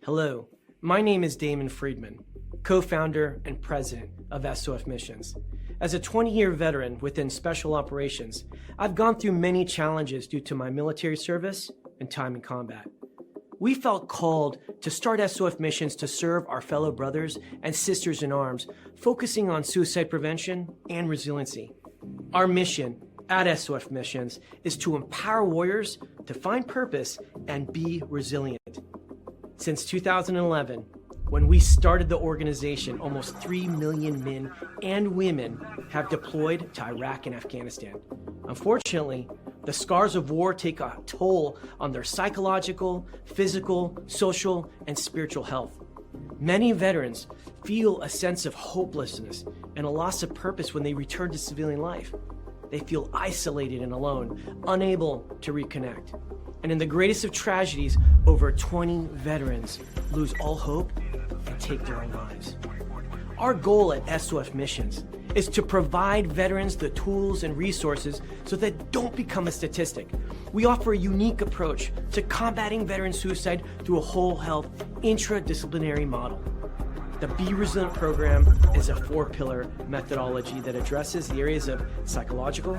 Hello, my name is Damon Friedman, co-founder and president of SOF Missions. As a 20-year veteran within special operations, I've gone through many challenges due to my military service and time in combat. We felt called to start SOF Missions to serve our fellow brothers and sisters in arms, focusing on suicide prevention and resiliency. Our mission at SOF Missions is to empower warriors to find purpose and be resilient. Since 2011, when we started the organization, almost 3 million men and women have deployed to Iraq and Afghanistan. Unfortunately, the scars of war take a toll on their psychological, physical, social, and spiritual health. Many veterans feel a sense of hopelessness and a loss of purpose when they return to civilian life. They feel isolated and alone, unable to reconnect. And in the greatest of tragedies, over 20 veterans lose all hope and take their own lives. Our goal at SOF Missions is to provide veterans the tools and resources so that they don't become a statistic. We offer a unique approach to combating veteran suicide through a whole health intradisciplinary model. The Be Resilient program is a 4-pillar methodology that addresses the areas of psychological,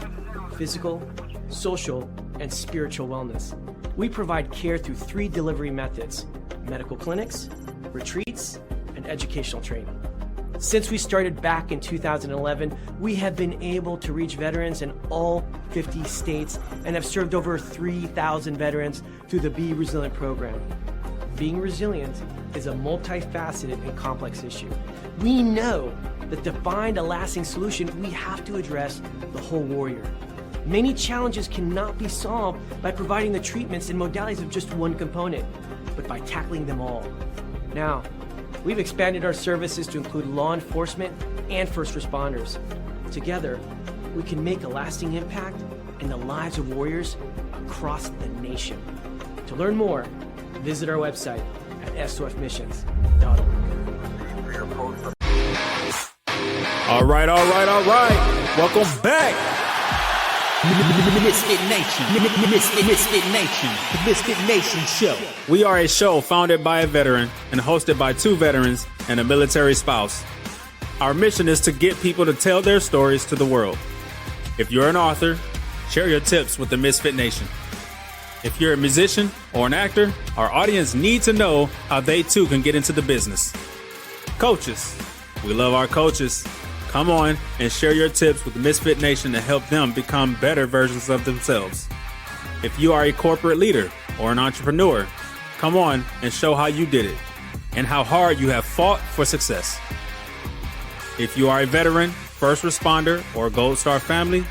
physical, social, and spiritual wellness. We provide care through 3 delivery methods: medical clinics, retreats, and educational training. Since we started back in 2011, we have been able to reach veterans in all 50 states and have served over 3,000 veterans through the Be Resilient program. Being resilient is a multifaceted and complex issue. We know that to find a lasting solution, we have to address the whole warrior. Many challenges cannot be solved by providing the treatments and modalities of just one component, but by tackling them all. Now, we've expanded our services to include law enforcement and first responders. Together, we can make a lasting impact in the lives of warriors across the nation. To learn more, visit our website at sofmissions.org. All right. Welcome back. MisFitNation, the MisFitNation show. We are a show founded by a veteran and hosted by 2 veterans and a military spouse. Our mission is to get people to tell their stories to the world. If you're an author, share your tips with the MisFitNation. If you're a musician or an actor, our audience needs to know how they too can get into the business. Coaches, we love our coaches. Come on and share your tips with the MisFitNation to help them become better versions of themselves. If you are a corporate leader or an entrepreneur, come on and show how you did it and how hard you have fought for success. If you are a veteran, first responder, or Gold Star family,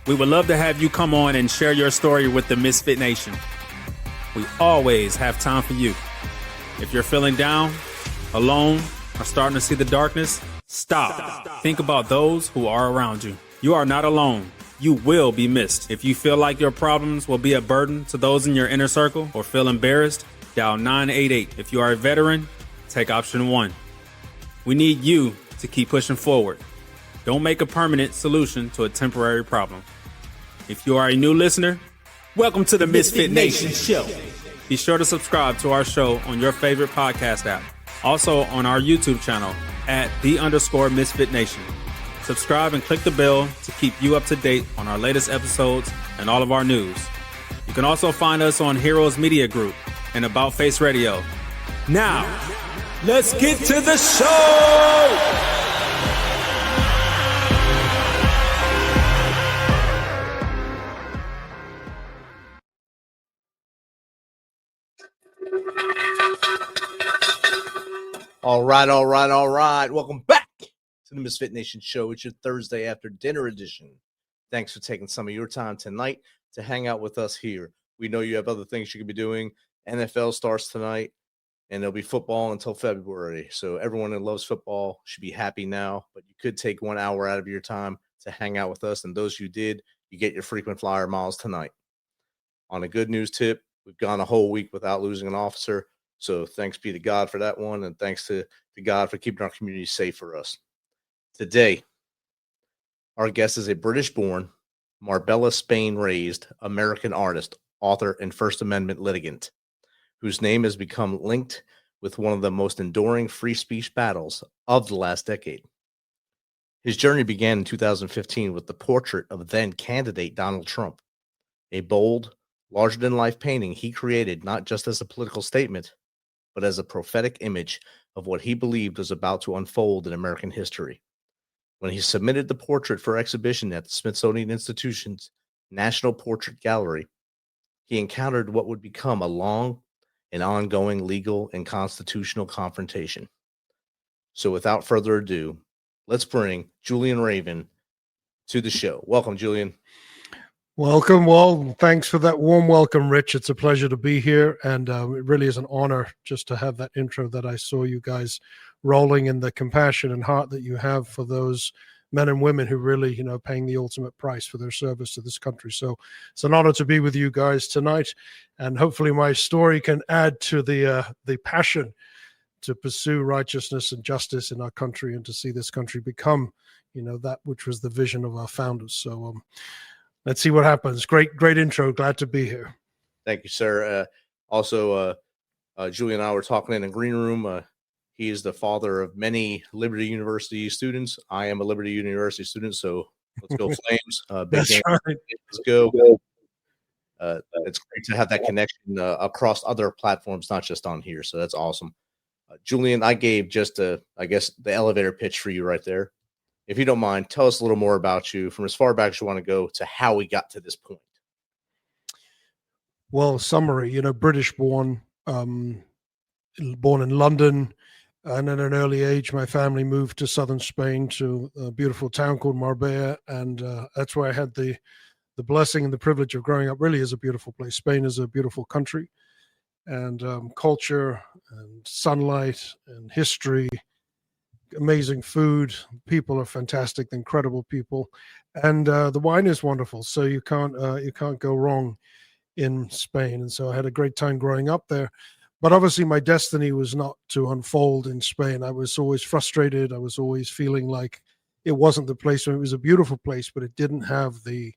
we would love to have you come on and share your story with the MisFitNation. We always have time for you. If you're feeling down, alone, or starting to see the darkness, Stop. Think about those who are around you. You are not alone. You will be missed. If you feel like your problems will be a burden to those in your inner circle or feel embarrassed, dial 988. If you are a veteran, take option 1. We need you to keep pushing forward. Don't make a permanent solution to a temporary problem. If you are a new listener, welcome to the MisFitNation show. Be sure to subscribe to our show on your favorite podcast app. Also on our YouTube channel at @the_MisFitNation. Subscribe and click the bell to keep you up to date on our latest episodes and all of our news. You can also find us on Heroes Media Group and About Face Radio. Now, let's get to the show! All right. Welcome back to the MisFitNation show. It's your Thursday after dinner edition. Thanks for taking some of your time tonight to hang out with us here. We know you have other things you could be doing. NFL starts tonight, and there'll be football until February. So everyone that loves football should be happy now, but you could take 1 hour out of your time to hang out with us. And those who did, you get your frequent flyer miles tonight. On a good news tip, we've gone a whole week without losing an officer. So thanks be to God for that one, and thanks to God for keeping our community safe for us. Today, our guest is a British-born, Marbella, Spain-raised American artist, author, and First Amendment litigant, whose name has become linked with one of the most enduring free speech battles of the last decade. His journey began in 2015 with the portrait of then candidate Donald Trump, a bold, larger-than-life painting he created not just as a political statement, but as a prophetic image of what he believed was about to unfold in American history. When he submitted the portrait for exhibition at the Smithsonian Institution's National Portrait Gallery, he encountered what would become a long and ongoing legal and constitutional confrontation. So without further ado, let's bring Julian Raven to the show. Welcome, Julian. Welcome. Well, thanks for that warm welcome, Rich. It's a pleasure to be here, and it really is an honor just to have that intro that I saw you guys rolling, in the compassion and heart that you have for those men and women who really, paying the ultimate price for their service to this country. So it's an honor to be with you guys tonight, and hopefully my story can add to the passion to pursue righteousness and justice in our country, and to see this country become, that which was the vision of our founders. So let's see what happens. Great intro. Glad to be here. Thank you, sir. Also, Julian and I were talking in a green room. He is the father of many Liberty University students. I am a Liberty University student, so let's go Flames. Big game. Right. Let's go. It's great to have that connection across other platforms, not just on here. So that's awesome. Julian, I gave just the elevator pitch for you right there. If you don't mind, tell us a little more about you, from as far back as you want to go to how we got to this point. Well, summary, British born in London, and at an early age, my family moved to southern Spain, to a beautiful town called Marbella, and that's where I had the blessing and the privilege of growing up. Really is a beautiful place. Spain is a beautiful country, and culture and sunlight and history. Amazing food, people are fantastic, incredible people, and the wine is wonderful. So you can't go wrong in Spain. And so I had a great time growing up there. But obviously, my destiny was not to unfold in Spain. I was always frustrated. I was always feeling like it wasn't the place. It was a beautiful place, but it didn't have the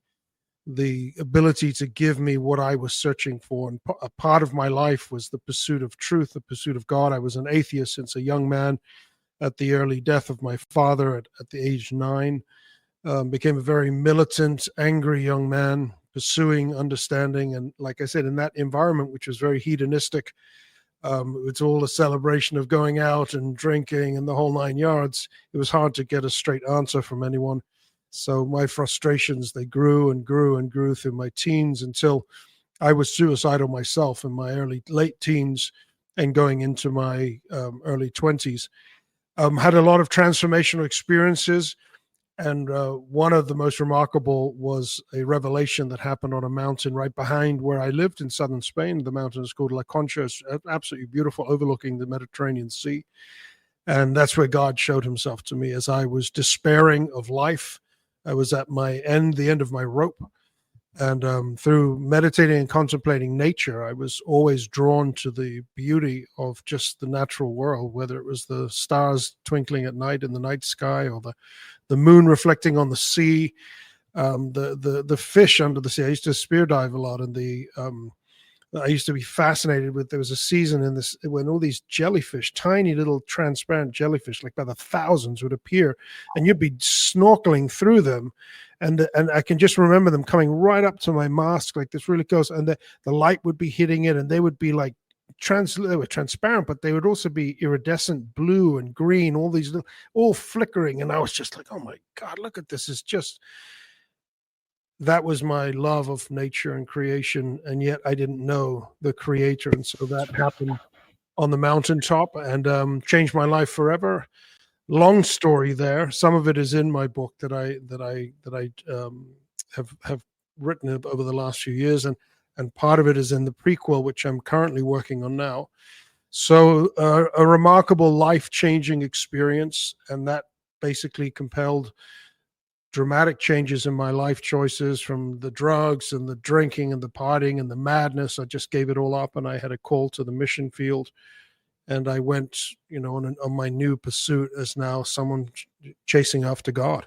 ability to give me what I was searching for. And a part of my life was the pursuit of truth, the pursuit of God. I was an atheist since a young man. At the early death of my father at the age 9, became a very militant, angry young man, pursuing understanding. And like I said, in that environment, which was very hedonistic, it's all a celebration of going out and drinking and the whole 9 yards. It was hard to get a straight answer from anyone. So my frustrations, they grew and grew and grew through my teens, until I was suicidal myself in my late teens and going into my early 20s. Had a lot of transformational experiences, and one of the most remarkable was a revelation that happened on a mountain right behind where I lived in southern Spain. The mountain is called La Concha. It's absolutely beautiful, overlooking the Mediterranean Sea. And that's where God showed himself to me as I was despairing of life. I was at the end of my rope. And through meditating and contemplating nature, I was always drawn to the beauty of just the natural world, whether it was the stars twinkling at night in the night sky, or the moon reflecting on the sea, the fish under the sea. I used to spear dive a lot, and I used to be fascinated with. There was a season in this when all these jellyfish, tiny little transparent jellyfish, like by the thousands, would appear, and you'd be snorkeling through them. And I can just remember them coming right up to my mask like this, really close, and the light would be hitting it, and they would be like they were transparent, but they would also be iridescent blue and green, all flickering. And I was just like, oh my God, look at this! That was my love of nature and creation, and yet I didn't know the creator. And so that happened on the mountaintop, and changed my life forever. Long story there. Some of it is in my book that I have written over the last few years, and part of it is in the prequel, which I'm currently working on now. So a remarkable life-changing experience, and that basically compelled dramatic changes in my life choices, from the drugs and the drinking and the partying and the madness. I just gave it all up, and I had a call to the mission field. And I went, on my new pursuit as now someone chasing after God.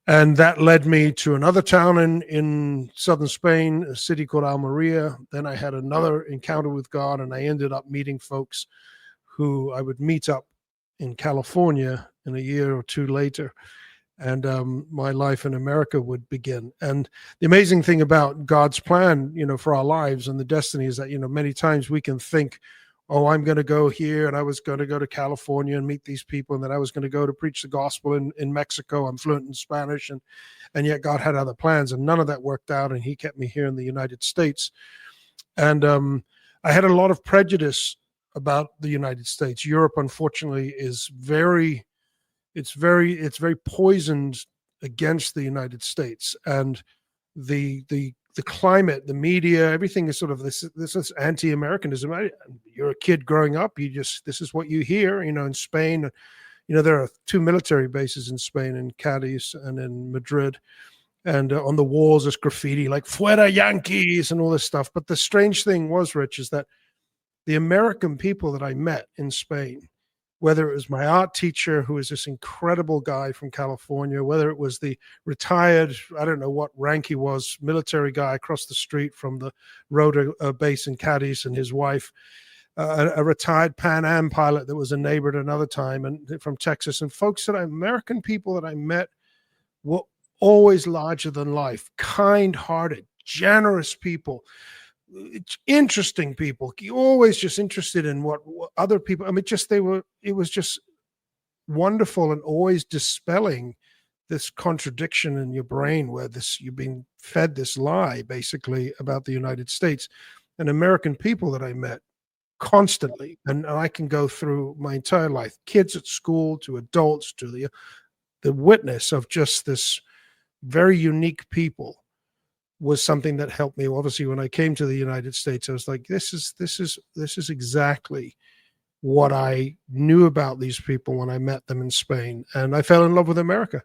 And that led me to another town in southern Spain, a city called Almeria. Then I had another encounter with God, and I ended up meeting folks who I would meet up in California in a year or two later, and my life in America would begin. And the amazing thing about God's plan, for our lives and the destiny is that, many times we can think, oh, I'm going to go here, and I was going to go to California and meet these people, and then I was going to go to preach the gospel in Mexico. I'm fluent in Spanish, and yet God had other plans, and none of that worked out, and he kept me here in the United States. And I had a lot of prejudice about the United States. Europe, unfortunately, is very poisoned against the United States, and the climate, the media, everything is sort of this is anti-Americanism. You're a kid growing up, this is what you hear. In Spain, there are 2 military bases in Spain, in Cadiz and in Madrid, and on the walls there's graffiti like "Fuera Yankees" and all this stuff. But the strange thing was, Rich, is that the American people that I met in Spain, whether it was my art teacher, who is this incredible guy from California, whether it was the retired, I don't know what rank he was, military guy across the street from the Rota base in Cadiz, and his wife, a retired Pan Am pilot that was a neighbor at another time, and from Texas, and American people that I met were always larger than life, kind-hearted, generous people, interesting people, always just interested in what other people. It was just wonderful, and always dispelling this contradiction in your brain where you've been fed this lie basically about the United States. And American people that I met constantly, and I can go through my entire life, kids at school to adults, to the witness of just this very unique people, was something that helped me. Obviously, when I came to the United States, I was like, this is exactly what I knew about these people when I met them in Spain, and I fell in love with America.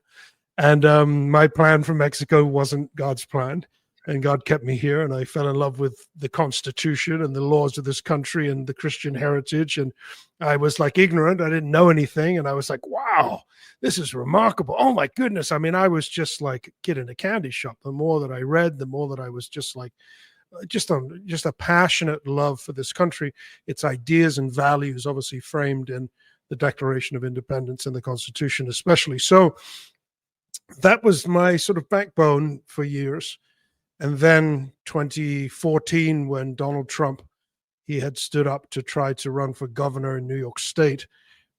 And my plan from Mexico wasn't God's plan, and God kept me here, and I fell in love with the Constitution and the laws of this country and the Christian heritage. And I was like ignorant. I didn't know anything. And I was like, wow, this is remarkable. Oh my goodness. I mean, I was just like a kid in a candy shop. The more that I read, the more that I was just like, just a passionate love for this country, its ideas and values, obviously framed in the Declaration of Independence and the Constitution, especially. So that was my sort of backbone for years. And then 2014, when Donald Trump, he had stood up to try to run for governor in New York State,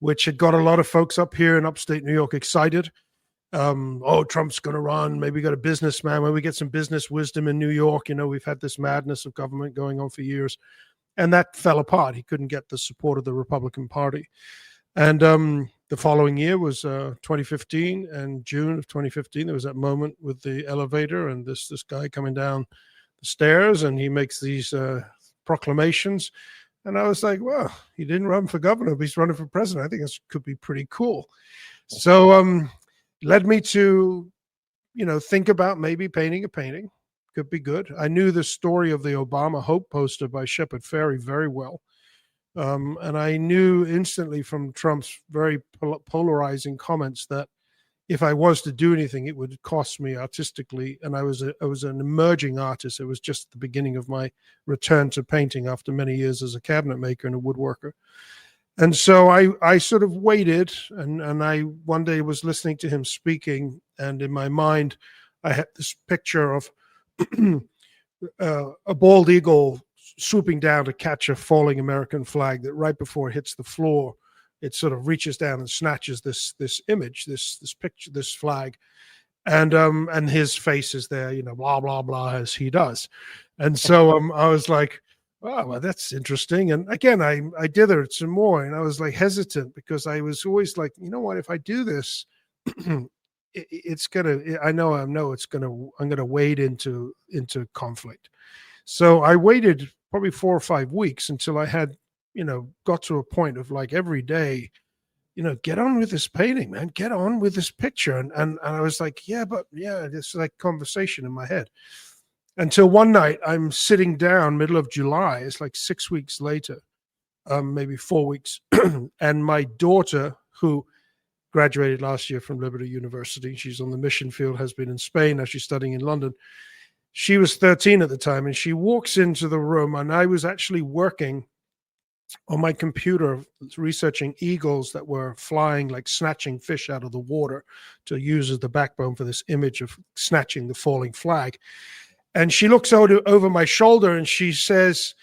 which had got a lot of folks up here in upstate New York excited. Oh, Trump's going to run. Maybe we got a businessman. Maybe we get some business wisdom in New York. We've had this madness of government going on for years. And that fell apart. He couldn't get the support of the Republican Party. And the following year was 2015, and June of 2015, there was that moment with the elevator and this guy coming down the stairs, and he makes these proclamations. And I was like, well, he didn't run for governor, but he's running for president. I think this could be pretty cool. So led me to, think about maybe painting a painting. Could be good. I knew the story of the Obama Hope poster by Shepard Fairey very well. And I knew instantly from Trump's very polarizing comments that if I was to do anything, it would cost me artistically. And I was an emerging artist. It was just the beginning of my return to painting after many years as a cabinet maker and a woodworker. And so I sort of waited, and I one day was listening to him speaking, and in my mind, I had this picture of a bald eagle swooping down to catch a falling American flag, that right before it hits the floor, it sort of reaches down and snatches this image, this picture, this flag, and his face is there, blah blah blah, as he does. And so I was like, oh, well, that's interesting. And again, I dithered some more, and I was like hesitant, because I was always like, what, if I do this, it's gonna, I'm gonna wade into conflict. So I waited probably 4 or 5 weeks until I had, got to a point of like every day, get on with this painting, man, get on with this picture. And I was like, this like conversation in my head, until one night I'm sitting down middle of July. It's like 6 weeks later, maybe 4 weeks. And my daughter, who graduated last year from Liberty University, she's on the mission field, has been in Spain, now she's studying in London. She was 13 at the time, and she walks into the room, and I was actually working on my computer researching eagles that were flying, like snatching fish out of the water to use as the backbone for this image of snatching the falling flag. And she looks over my shoulder and she says,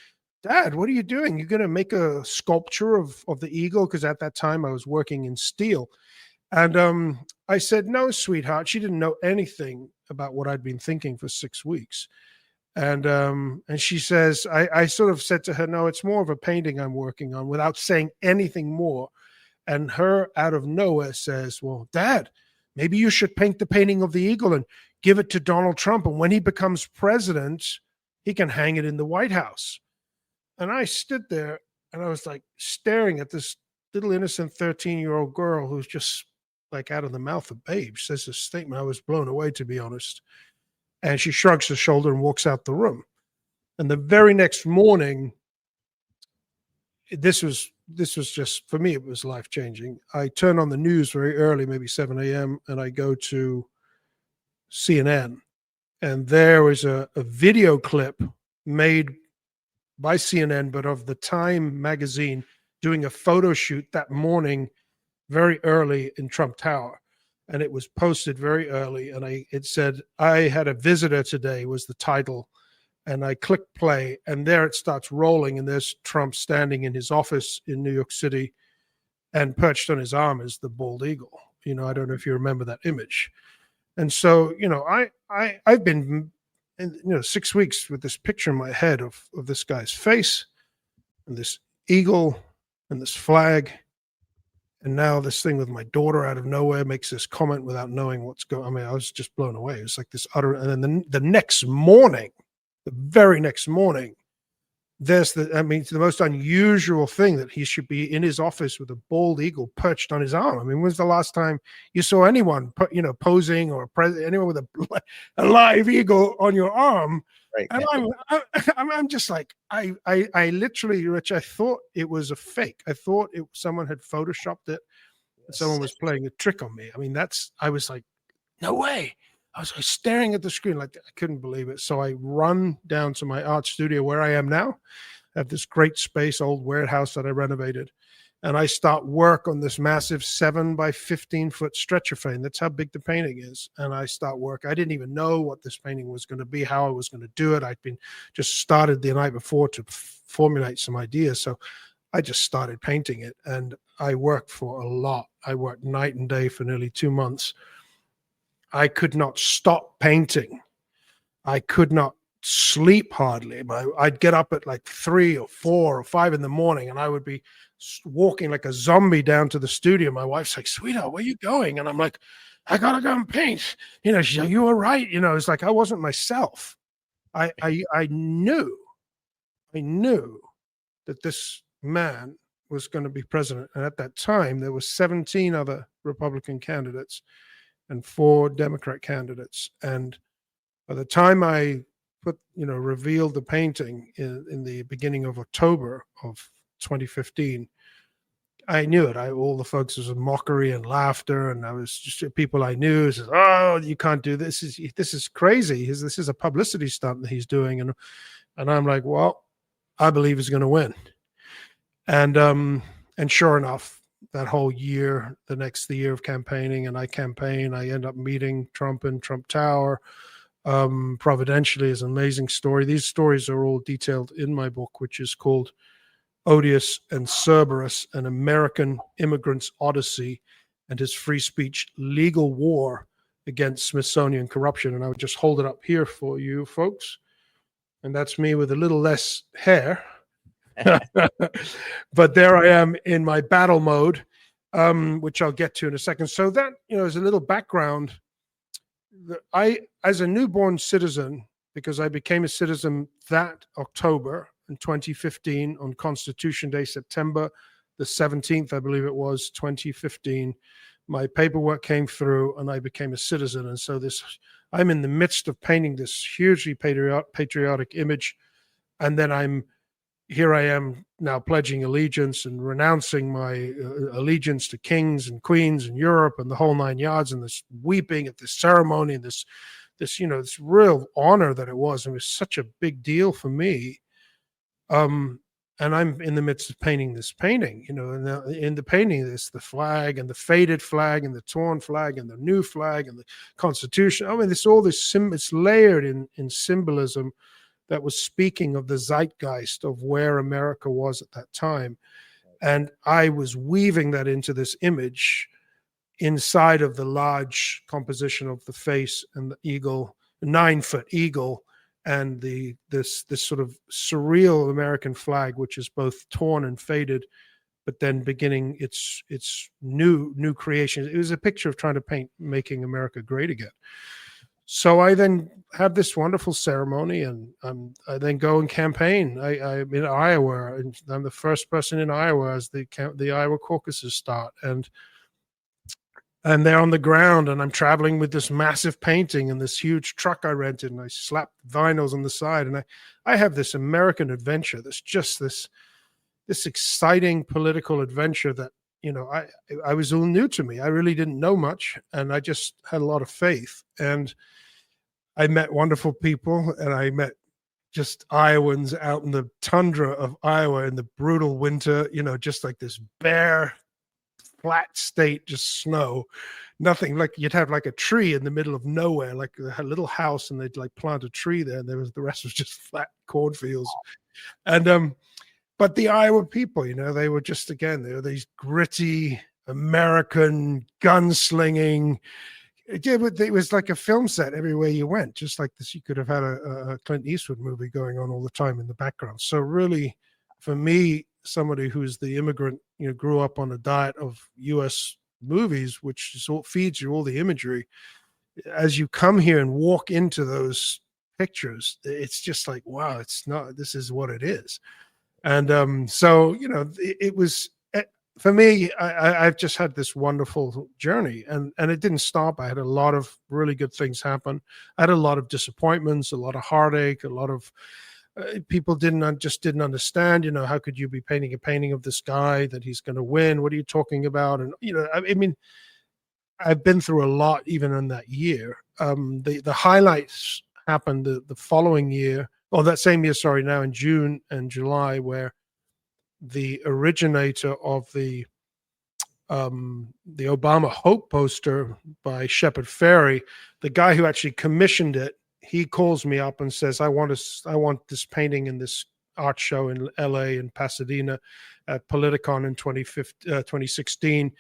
"Dad, what are you doing? You're going to make a sculpture of the eagle?" Because at that time I was working in steel. And I said, "No, sweetheart." She didn't know anything about what I'd been thinking for 6 weeks. And she says, I sort of said to her, "No, it's more of a painting I'm working on," without saying anything more. And her out of nowhere says, "Well, Dad, maybe you should paint the painting of the eagle and give it to Donald Trump. And when he becomes president, he can hang it in the White House." And I stood there and I was like staring at this little innocent 13-year-old girl who's just like out of the mouth of babes says this statement. I was blown away, to be honest. And she shrugs her shoulder and walks out the room. And the very next morning, this was just, for me, it was life-changing. I turn on the news very early, maybe 7 a.m., and I go to CNN. And there was a video clip made by CNN, but of the Time magazine, doing a photo shoot that morning, very early in Trump Tower. And it was posted very early, and it said, "I had a visitor today," was the title. And I clicked play, and there it starts rolling, and there's Trump standing in his office in New York City, and perched on his arm is the bald eagle. I don't know if you remember that image. And so, I've been, 6 weeks with this picture in my head of this guy's face, and this eagle, and this flag. And now this thing with my daughter out of nowhere makes this comment without knowing what's going on. I mean, I was just blown away. It was like this utter, and then the next morning, the very next morning, there's the most unusual thing that he should be in his office with a bald eagle perched on his arm. I mean, when's the last time you saw anyone, posing, or anyone with a live eagle on your arm? Right. And I'm just like, I literally, Rich, I thought it was a fake. I thought someone had photoshopped it. And someone was playing a trick on me. I mean, I was like, no way. I was staring at the screen like I couldn't believe it. So I run down to my art studio where I am now. I have this great space, old warehouse that I renovated. And I start work on this massive 7 by 15 foot stretcher frame. That's how big the painting is. And I start work. I didn't even know what this painting was going to be, how I was going to do it. I'd been just started the night before to formulate some ideas. So I just started painting it. And I worked for a lot. I worked night and day for nearly 2 months. I could not stop painting. I could not sleep hardly. I'd get up at like 3 or 4 or 5 in the morning, and I would be walking like a zombie down to the studio. My wife's like, "Sweetheart, where are you going?" And I'm like, "I gotta go and paint." She's like, "You were right." It's like I wasn't myself. I knew that this man was going to be president. And at that time, there were 17 other Republican candidates and 4 Democrat candidates. And by the time I revealed the painting in the beginning of October of 2015, I knew it. All the folks, was mockery and laughter, and I was just people I knew says, "Oh, you can't do this. This is crazy. This is a publicity stunt that he's doing." And I'm like, "Well, I believe he's going to win." And sure enough, that whole year, the year of campaigning, and I end up meeting Trump in Trump Tower. Providentially is an amazing story. These stories are all detailed in my book, which is called Odious and Cerberus, an American Immigrant's Odyssey and His Free Speech Legal War Against Smithsonian Corruption. And I would just hold it up here for you folks. And that's me with a little less hair. But there I am in my battle mode, which I'll get to in a second. So that, is a little background. I, as a newborn citizen, because I became a citizen that October in 2015 on Constitution Day, September the 17th, I believe it was, 2015, my paperwork came through and I became a citizen. And so I'm in the midst of painting this hugely patriotic image. And then here I am now pledging allegiance and renouncing my allegiance to kings and queens in Europe and the whole 9 yards, and this weeping at this ceremony and this real honor that it was. It was such a big deal for me. And And I'm in the midst of painting this painting, and in the painting, there's the flag and the faded flag and the torn flag and the new flag and the Constitution. I mean, it's layered in symbolism that was speaking of the zeitgeist of where America was at that time. And I was weaving that into this image inside of the large composition of the face and the eagle, 9-foot eagle, and this sort of surreal American flag, which is both torn and faded, but then beginning its new creation. It was a picture of trying to paint making America great again. So I then have this wonderful ceremony, and I then go and campaign. I'm in Iowa, and I'm the first person in Iowa as the Iowa caucuses start, and they're on the ground, and I'm traveling with this massive painting and this huge truck I rented, and I slapped vinyls on the side, and I have this American adventure. That's just this exciting political adventure that, I was all new to me. I really didn't know much, and I just had a lot of faith. And I met wonderful people, and I met just Iowans out in the tundra of Iowa in the brutal winter, just like this bare, flat state, just snow, nothing. Like you'd have like a tree in the middle of nowhere, like a little house, and they'd like plant a tree there, and the rest was just flat cornfields. And but the Iowa people, they were just, again, they were these gritty American gunslinging. It was like a film set everywhere you went, just like this. You could have had a Clint Eastwood movie going on all the time in the background. So really, for me, somebody who's the immigrant, grew up on a diet of U.S. movies, which feeds you all the imagery. As you come here and walk into those pictures, it's just like, wow, this is what it is. And so, it was, for me, I've just had this wonderful journey, and it didn't stop. I had a lot of really good things happen. I had a lot of disappointments, a lot of heartache, a lot of people didn't understand, how could you be painting a painting of this guy that he's going to win? What are you talking about? And, I mean, I've been through a lot even in that year. The highlights happened the following year, or that same year, sorry, now in June and July, where the originator of the Obama Hope poster by Shepard Fairey, the guy who actually commissioned it, he calls me up and says, I want this painting in this art show in LA and Pasadena at Politicon in 2016,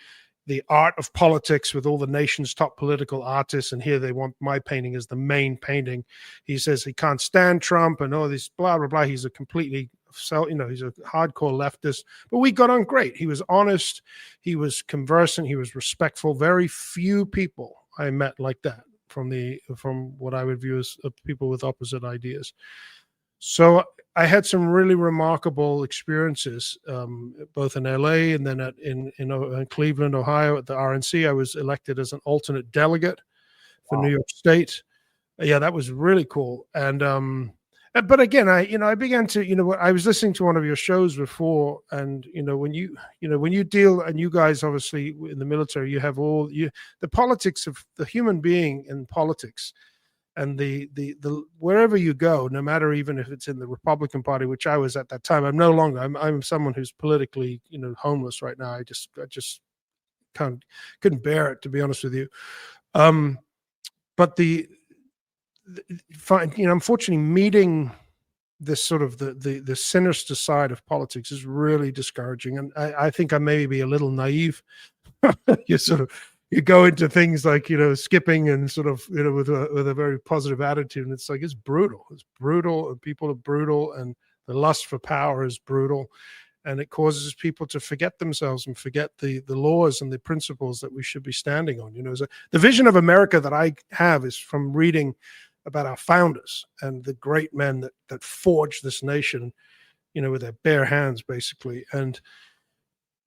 the art of politics with all the nation's top political artists. And here they want my painting as the main painting. He says he can't stand Trump and all this blah, blah, blah. He's a completely, he's a hardcore leftist, but we got on great. He was honest. He was conversant. He was respectful. Very few people I met like that from what I would view as people with opposite ideas. So I had some really remarkable experiences, both in LA and then in Cleveland, Ohio at the RNC. I was elected as an alternate delegate for New York State. Yeah, that was really cool. And but again, I began to, I was listening to one of your shows before, and when you deal, and you guys obviously in the military, you have the politics of the human being in politics. And the wherever you go, no matter even if it's in the Republican Party, which I was at that time, I'm no longer. I'm someone who's politically, homeless right now. I just couldn't bear it, to be honest with you. But unfortunately, meeting this sort of the sinister side of politics is really discouraging, and I think I may be a little naive. You go into things like, skipping and sort of, with a very positive attitude. And it's like, it's brutal, and people are brutal, and the lust for power is brutal. And it causes people to forget themselves and forget the laws and the principles that we should be standing on. The vision of America that I have is from reading about our founders and the great men that forged this nation, with their bare hands, basically. And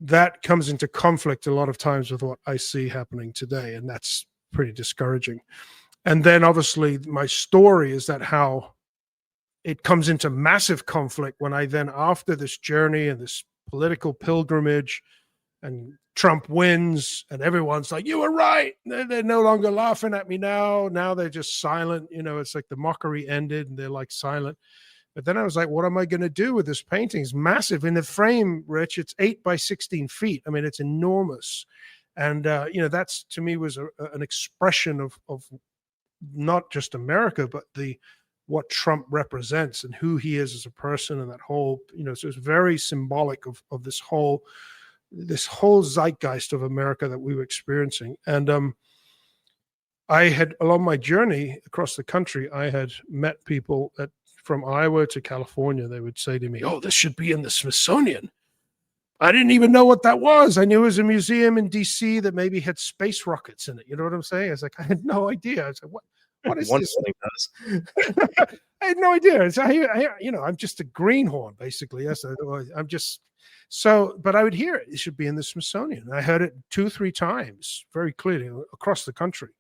that comes into conflict a lot of times with what I see happening today, and that's pretty discouraging. And then obviously my story is that how it comes into massive conflict when I then, after this journey and this political pilgrimage, and Trump wins and everyone's like, you were right. They're no longer laughing at me now. Now they're just silent. It's like the mockery ended and they're like silent. But then I was like, what am I going to do with this painting? It's massive. In the frame, Rich, it's 8 by 16 feet. I mean, it's enormous. And, that's to me was an expression of not just America, but what Trump represents and who he is as a person, and that whole, so it's very symbolic of this whole zeitgeist of America that we were experiencing. And I had, along my journey across the country, I had met people from Iowa to California. They would say to me, "Oh, this should be in the Smithsonian." I didn't even know what that was. I knew it was a museum in DC that maybe had space rockets in it. You know what I'm saying? I was like, I had no idea. I was like, what is this? I had no idea. I'm just a greenhorn, basically. Yes, I'm just so. But I would hear it should be in the Smithsonian. I heard it 2-3 times, very clearly across the country.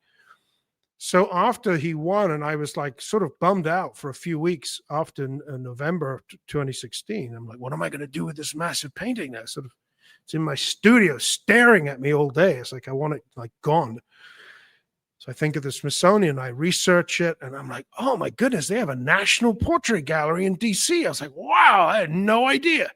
So after he won, and I was like sort of bummed out for a few weeks after November of 2016. I'm like, what am I going to do with this massive painting now? Sort of, it's in my studio staring at me all day. It's like I want it like gone. So I think of the Smithsonian, I research it, and I'm like, oh my goodness, they have a national portrait gallery in DC. I was like, wow, I had no idea.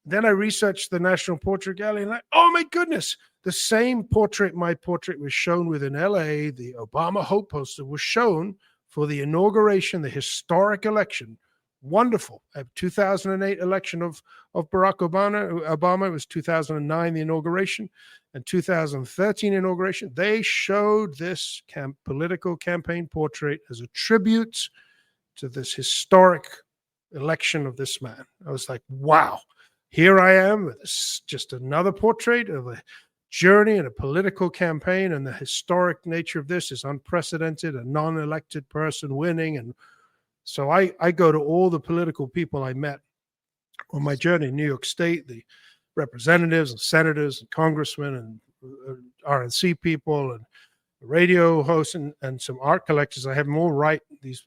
Then I researched the National Portrait Gallery, and like, oh my goodness, the same portrait, my portrait was shown with in LA, the Obama Hope poster was shown for the inauguration, the historic election. Wonderful. 2008 election of Barack Obama. It was 2009, the inauguration, and 2013 inauguration. They showed this political campaign portrait as a tribute to this historic election of this man. I was like, wow. Here I am, it's just another portrait of a journey and a political campaign, and the historic nature of this is unprecedented, a non-elected person winning. And so I go to all the political people I met on my journey in New York State, the representatives and senators and congressmen and RNC people and radio hosts and some art collectors. I have them all write these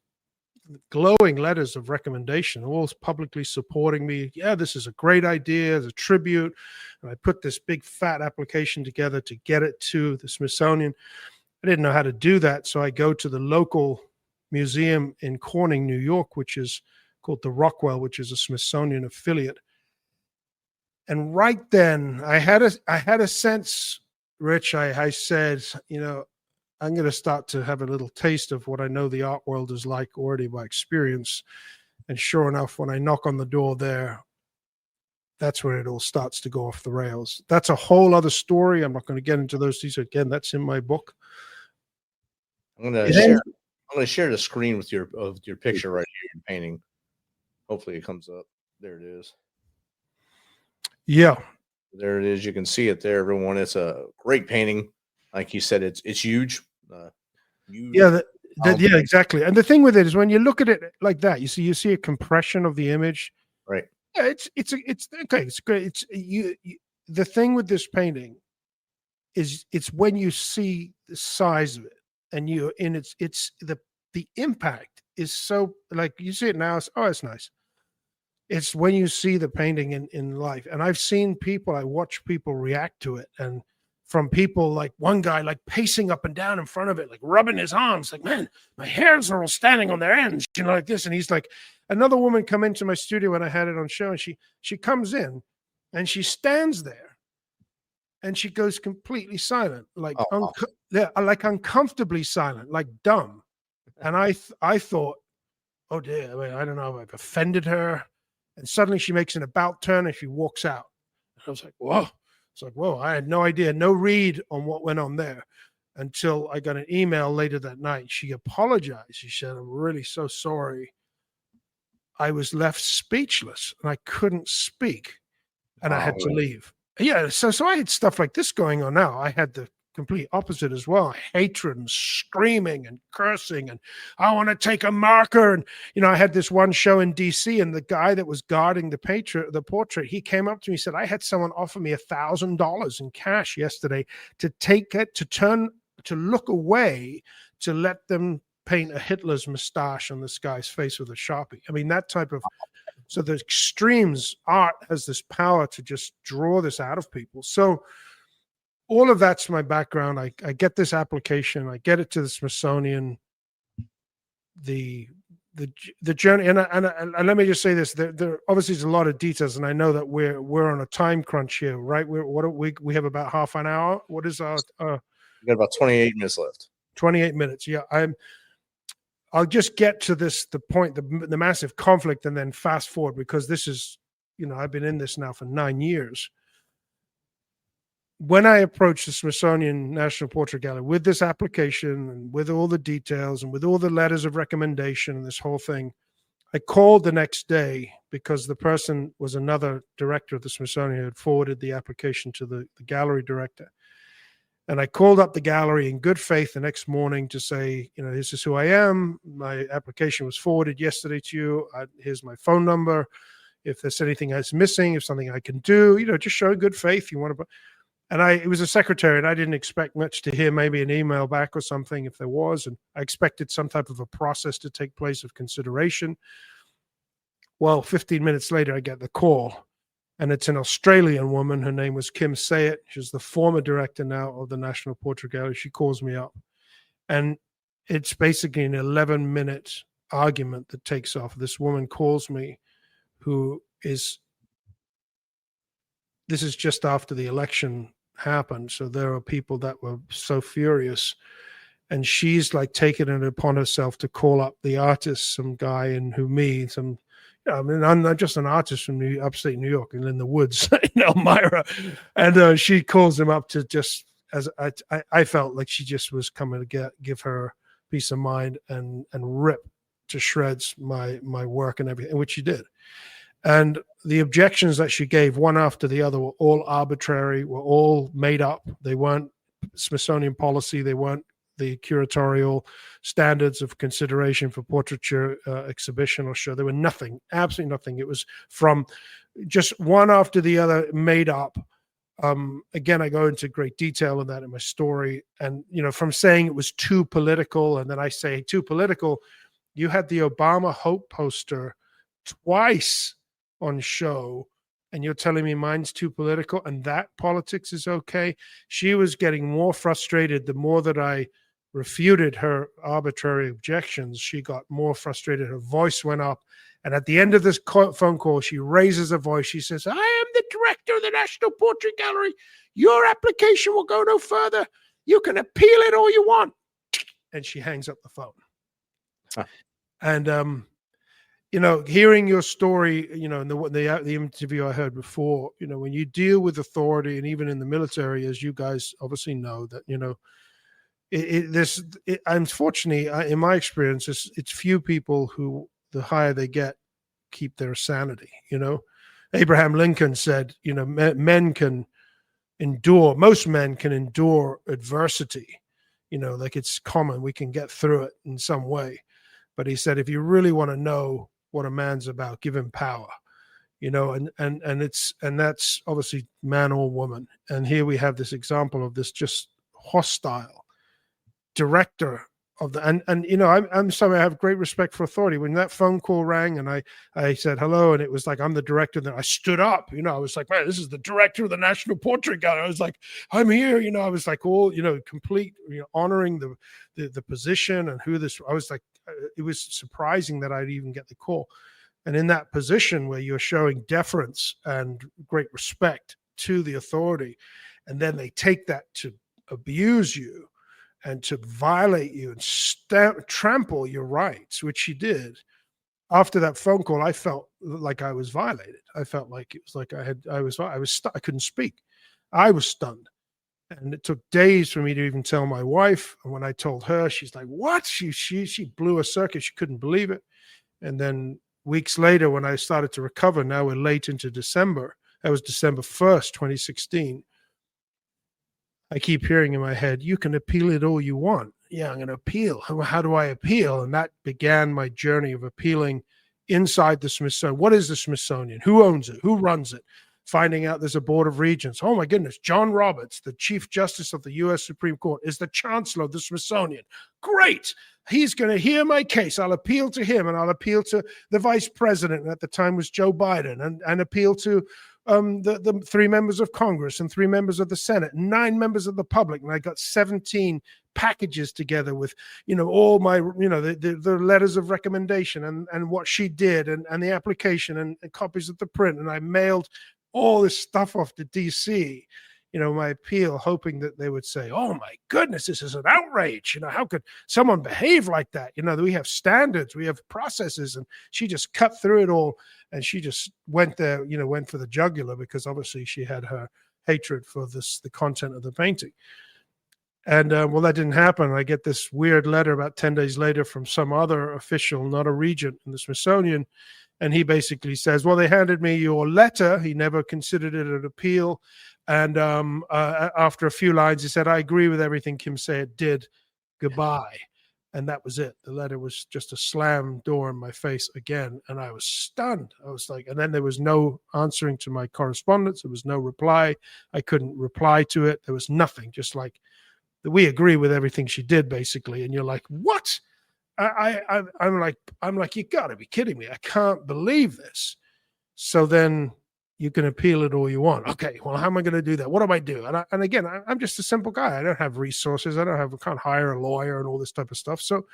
glowing letters of recommendation, all publicly supporting me. Yeah, this is a great idea as a tribute. And I put this big fat application together to get it to the Smithsonian. I didn't know how to do that. So I go to the local museum in Corning, New York, which is called the Rockwell, which is a Smithsonian affiliate. And right then I had a sense, Rich, I said, I'm going to start to have a little taste of what I know the art world is like already by experience. And sure enough, when I knock on the door there, that's where it all starts to go off the rails. That's a whole other story. I'm not going to get into those details. Again, that's in my book. I'm going to share the screen with your picture right here, your painting. Hopefully it comes up. There it is. Yeah. There it is. You can see it there, everyone. It's a great painting. Like you said, it's huge. Huge. Yeah, yeah, exactly. And the thing with it is when you look at it like that, you see a compression of the image. Right. Yeah, it's okay. It's great. It's you. The thing with this painting is it's when you see the size of it, and it's the impact is so, like, you see it now. It's nice. It's when you see the painting in life, and I've seen people. I watch people react to it, and from people like one guy like pacing up and down in front of it, like rubbing his arms, like, man, my hairs are all standing on their ends, like this. And he's like, another woman come into my studio when I had it on show, and she comes in and she stands there and she goes completely silent, like like uncomfortably silent, like dumb. And I thought, oh dear, I don't know if I've offended her. And suddenly she makes an about turn and she walks out. And I was like, whoa. It's like, whoa, I had no idea, no read on what went on there until I got an email later that night. She apologized. She said, I'm really so sorry. I was left speechless and I couldn't speak and I had to leave. Yeah, so I had stuff like this going on now. I had the complete opposite as well. Hatred and screaming and cursing, and I want to take a marker. And I had this one show in DC, and the guy that was guarding the portrait, he came up to me and said, I had someone offer me $1,000 in cash yesterday to take it, to look away, to let them paint a Hitler's mustache on this guy's face with a Sharpie. I mean, that type of, so the extremes, art has this power to just draw this out of people. So all of that's my background. I get this application. I get it to the Smithsonian. The the journey, and let me just say this: there obviously is a lot of details, and I know that we're on a time crunch here, right? We have about half an hour. What is our? We got about 28 minutes left. 28 minutes. Yeah, I'll just get to the point, the massive conflict, and then fast forward, because this is, I've been in this now for 9 years. When I approached the Smithsonian National Portrait Gallery with this application and with all the details and with all the letters of recommendation and this whole thing, I called the next day, because the person was another director of the Smithsonian who had forwarded the application to the gallery director. And I called up the gallery in good faith the next morning to say, this is who I am. My application was forwarded yesterday to you. Here's my phone number. If there's anything that's missing, if something I can do, just show good faith. You want to. And it was a secretary, and I didn't expect much to hear, maybe an email back or something if there was. And I expected some type of a process to take place of consideration. Well, 15 minutes later, I get the call, and it's an Australian woman. Her name was Kim Sayet. She's the former director now of the National Portrait Gallery. She calls me up, and it's basically an 11-minute argument that takes off. This woman calls me, this is just after the election happened. So there are people that were so furious, and she's like taking it upon herself to call up the artist, some guy I'm not just an artist from upstate New York and in the woods in Elmira. And she calls him up to just, as I felt like she just was coming to give her peace of mind and rip to shreds my work and everything, which she did. And the objections that she gave, one after the other, were all arbitrary, were all made up. They weren't Smithsonian policy. They weren't the curatorial standards of consideration for portraiture exhibition or show. There were nothing, absolutely nothing. It was from just one after the other, made up. Again, I go into great detail in that in my story. And, from saying it was too political, and then I say too political, you had the Obama Hope poster twice on show, and you're telling me mine's too political and that politics is okay? She was getting more frustrated the more that I refuted her arbitrary objections. She got more frustrated. Her voice went up. And at the end of this phone call, she raises her voice. She says, I am the director of the National Portrait Gallery. Your application will go no further. You can appeal it all you want. And she hangs up the phone. Huh. And, hearing your story, in the interview I heard before, when you deal with authority, and even in the military, as you guys obviously know, that, unfortunately, in my experience, it's few people who, the higher they get, keep their sanity. Abraham Lincoln said, men can endure, most men can endure adversity, like it's common. We can get through it in some way. But he said, if you really want to know what a man's about, give him power, and that's obviously man or woman. And here we have this example of this just hostile director of the, I'm sorry, I have great respect for authority. When that phone call rang and I said hello, and it was like, I'm the director, then I stood up, I was like, man, this is the director of the National Portrait Gallery. I was like, I'm here, I was like all, complete, honoring the position and who this, I was like, it was surprising that I'd even get the call. And in that position where you're showing deference and great respect to the authority, and then they take that to abuse you and to violate you and trample your rights, which she did. After that phone call, I felt like I was violated. I felt like it was like I couldn't speak. I was stunned. And it took days for me to even tell my wife. And when I told her, she's like, what? She blew a circuit. She couldn't believe it. And then weeks later, when I started to recover, now we're late into December. That was December 1st, 2016. I keep hearing in my head, you can appeal it all you want. Yeah, I'm going to appeal. How do I appeal? And that began my journey of appealing inside the Smithsonian. What is the Smithsonian? Who owns it? Who runs it? Finding out there's a board of regents. Oh my goodness, John Roberts, the Chief Justice of the U.S. Supreme Court, is the Chancellor of the Smithsonian. Great. He's going to hear my case. I'll appeal to him, and I'll appeal to the Vice President, and at the time was Joe Biden, and appeal to the 3 members of Congress and 3 members of the Senate, 9 members of the public, and I got 17 packages together with, all my, the letters of recommendation and what she did and the application and copies of the print. And I mailed all this stuff off to DC, my appeal, hoping that they would say, oh my goodness, this is an outrage. How could someone behave like that? We have standards, we have processes. And she just cut through it all. And she just went there, went for the jugular, because obviously she had her hatred for the content of the painting. And well, that didn't happen. I get this weird letter about 10 days later from some other official, not a regent in the Smithsonian. And he basically says, well, they handed me your letter. He never considered it an appeal. And after a few lines, he said, I agree with everything Kim Sayed did. Goodbye. And that was it. The letter was just a slam door in my face again. And I was stunned. I was like, and then there was no answering to my correspondence. There was no reply. I couldn't reply to it. There was nothing. Just like, we agree with everything she did, basically. And you're like, what? I'm like, you gotta be kidding me. I can't believe this. So then you can appeal it all you want. Okay, well, how am I going to do that? What do I do? And again, I'm just a simple guy. I don't have resources. I can't hire a lawyer and all this type of stuff. So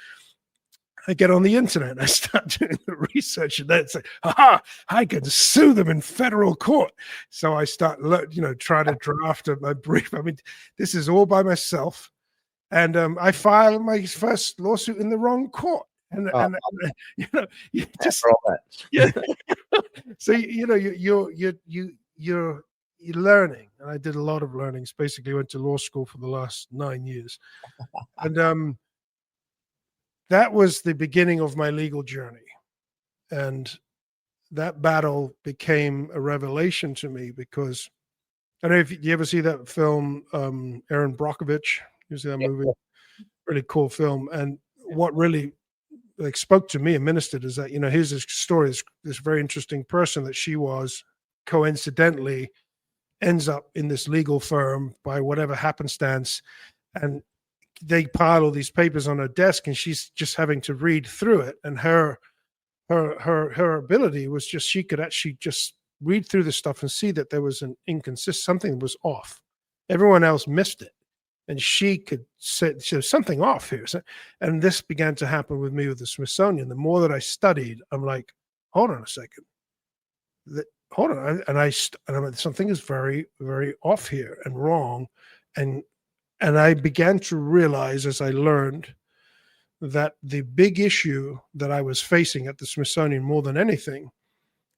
I get on the internet and I start doing the research, and then it's like, aha, I can sue them in federal court. So I start, trying to draft my brief. I mean, this is all by myself. And I filed my first lawsuit in the wrong court. And you just, yeah. So you're learning, and I did a lot of learning. Basically, went to law school for the last 9 years, and that was the beginning of my legal journey. And that battle became a revelation to me, because I don't know if you ever see that film, Aaron Brockovich. You see that movie? Really cool film. And what really spoke to me and ministered is that, here's this story, this very interesting person that she was coincidentally ends up in this legal firm by whatever happenstance. And they pile all these papers on her desk, and she's just having to read through it. And her ability was just, she could actually just read through the stuff and see that there was an something was off. Everyone else missed it. And she could say, there's something off here. So, and this began to happen with me with the Smithsonian. The more that I studied, I'm like, hold on a second. Hold on. And I'm like, something is very, very off here and wrong. And I began to realize, as I learned, that the big issue that I was facing at the Smithsonian more than anything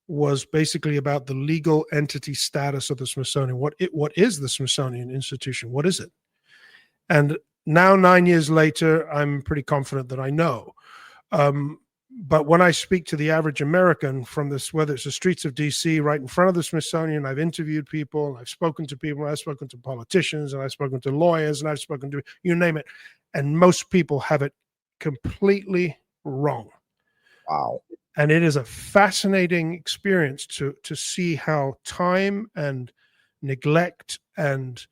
was basically about the legal entity status of the Smithsonian. What is the Smithsonian Institution? What is it? And now, 9 years later, I'm pretty confident that I know. But when I speak to the average American from this, whether it's the streets of DC, right in front of the Smithsonian, I've interviewed people, I've spoken to people, I've spoken to politicians, and I've spoken to lawyers, and I've spoken to, you name it. And most people have it completely wrong. Wow. And it is a fascinating experience to see how time and neglect and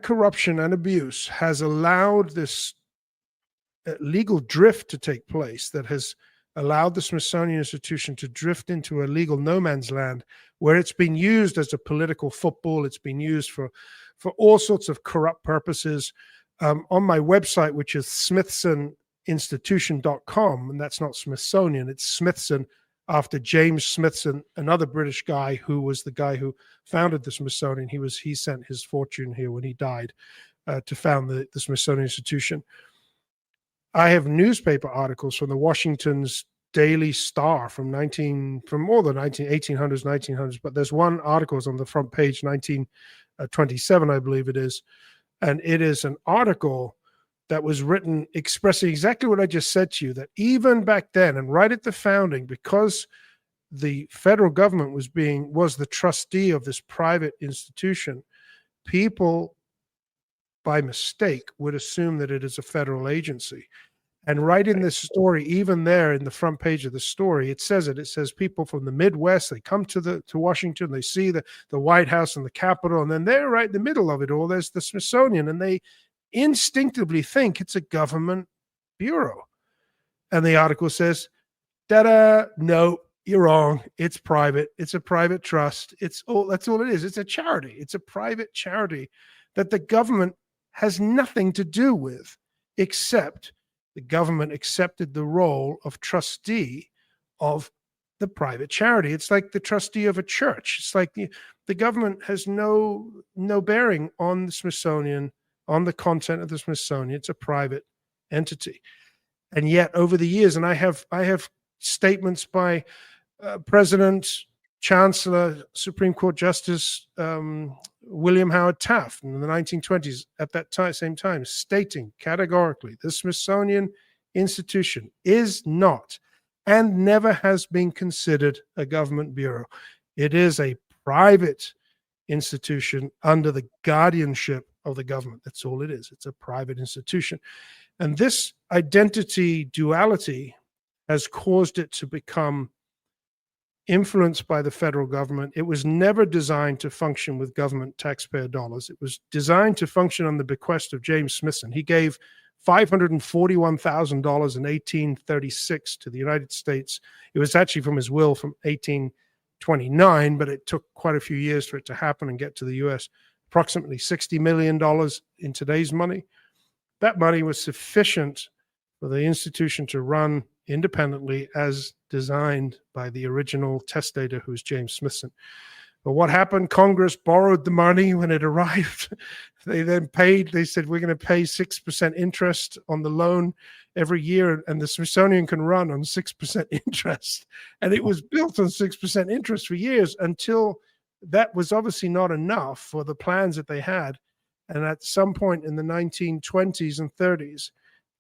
corruption and abuse has allowed this legal drift to take place, that has allowed the Smithsonian Institution to drift into a legal no man's land, where it's been used as a political football. It's been used for all sorts of corrupt purposes. On my website, which is smithsoninstitution.com, and that's not Smithsonian, it's Smithson, after James Smithson, another British guy who was the guy who founded the Smithsonian. He sent his fortune here when he died to found the Smithsonian Institution. I have newspaper articles from the Washington's Daily Star from more the 1800s, 1900s, but there's one article on the front page, 1927, I believe it is, and it is an article that was written expressing exactly what I just said to you, that even back then and right at the founding, because the federal government was the trustee of this private institution, people by mistake would assume that it is a federal agency. And right in this story, even there in the front page of the story, it says people from the Midwest, they come to Washington, they see the White House and the Capitol, and then they're right in the middle of it all, there's the Smithsonian, and they instinctively think it's a government bureau. And the article says, no, you're wrong. It's private. It's a private trust. That's all it is. It's a charity. It's a private charity that the government has nothing to do with, except the government accepted the role of trustee of the private charity. It's like the trustee of a church. It's like the government has no bearing on the Smithsonian, on the content of the Smithsonian. It's a private entity. And yet over the years, and I have statements by President, Chancellor, Supreme Court Justice William Howard Taft in the 1920s at that same time, stating categorically the Smithsonian institution is not and never has been considered a government bureau. It is a private institution under the guardianship of the government. That's all it is. It's a private institution. And this identity duality has caused it to become influenced by the federal government. It was never designed to function with government taxpayer dollars. It was designed to function on the bequest of James Smithson. He gave $541,000 in 1836 to the United States. It was actually from his will from 1829, but it took quite a few years for it to happen and get to the U.S. Approximately $60 million in today's money. That money was sufficient for the institution to run independently as designed by the original testator, who's James Smithson. But what happened? Congress borrowed the money when it arrived. They then paid, they said, we're going to pay 6% interest on the loan every year, and the Smithsonian can run on 6% interest. And it was built on 6% interest for years until that was obviously not enough for the plans that they had. And at some point in the 1920s and 30s,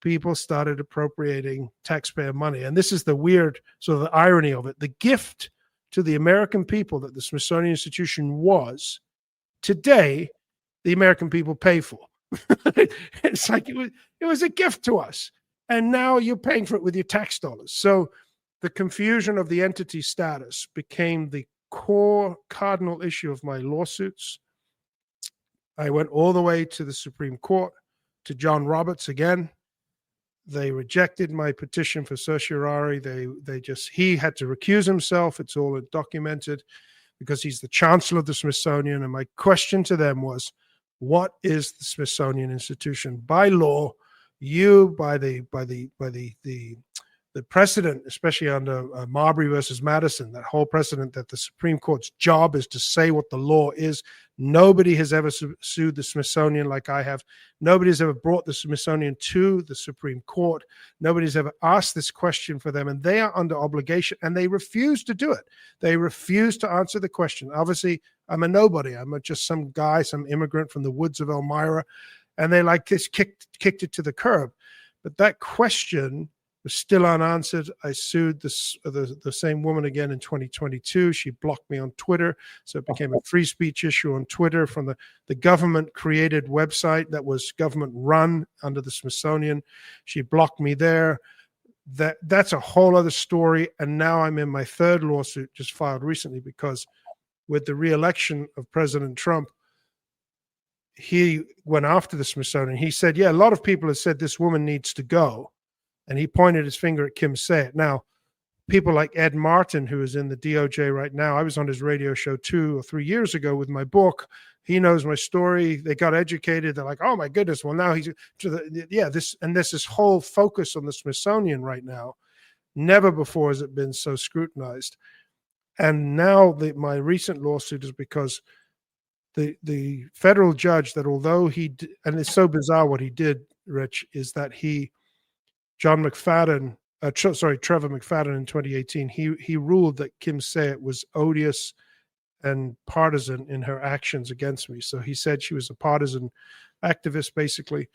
people started appropriating taxpayer money. And this is the weird sort of the irony of it. The gift to the American people that the Smithsonian Institution was, today, the American people pay for. It's like it was a gift to us. And now you're paying for it with your tax dollars. So the confusion of the entity status became the core cardinal issue of my lawsuits. I went all the way to the Supreme Court, to John Roberts again. They rejected my petition for certiorari. He had to recuse himself. It's all documented because he's the chancellor of the Smithsonian. And my question to them was, what is the Smithsonian Institution? By law, by the precedent, especially under Marbury versus Madison, that whole precedent that the Supreme Court's job is to say what the law is. Nobody has ever sued the Smithsonian like I have. Nobody's ever brought the Smithsonian to the Supreme Court. Nobody's ever asked this question for them, and they are under obligation, and they refuse to do it. They refuse to answer the question. Obviously, I'm a nobody. I'm just some guy, some immigrant from the woods of Elmira, and they like this kicked it to the curb. But that question was still unanswered. I sued the same woman again in 2022. She blocked me on Twitter. So it became a free speech issue on Twitter from the government-created website that was government-run under the Smithsonian. She blocked me there. That's a whole other story. And now I'm in my third lawsuit, just filed recently, because with the re-election of President Trump, he went after the Smithsonian. He said, yeah, a lot of people have said this woman needs to go. And he pointed his finger at Kim Sayett. Now, people like Ed Martin, who is in the DOJ right now, I was on his radio show 2 or 3 years ago with my book. He knows my story. They got educated. They're like, oh my goodness. Well, now he's there's this whole focus on the Smithsonian right now. Never before has it been so scrutinized. And now my recent lawsuit is because the federal judge, that although and it's so bizarre what he did, Rich, is that Trevor McFadden in 2018, he ruled that Kim Sayett was odious and partisan in her actions against me. So he said she was a partisan activist, basically.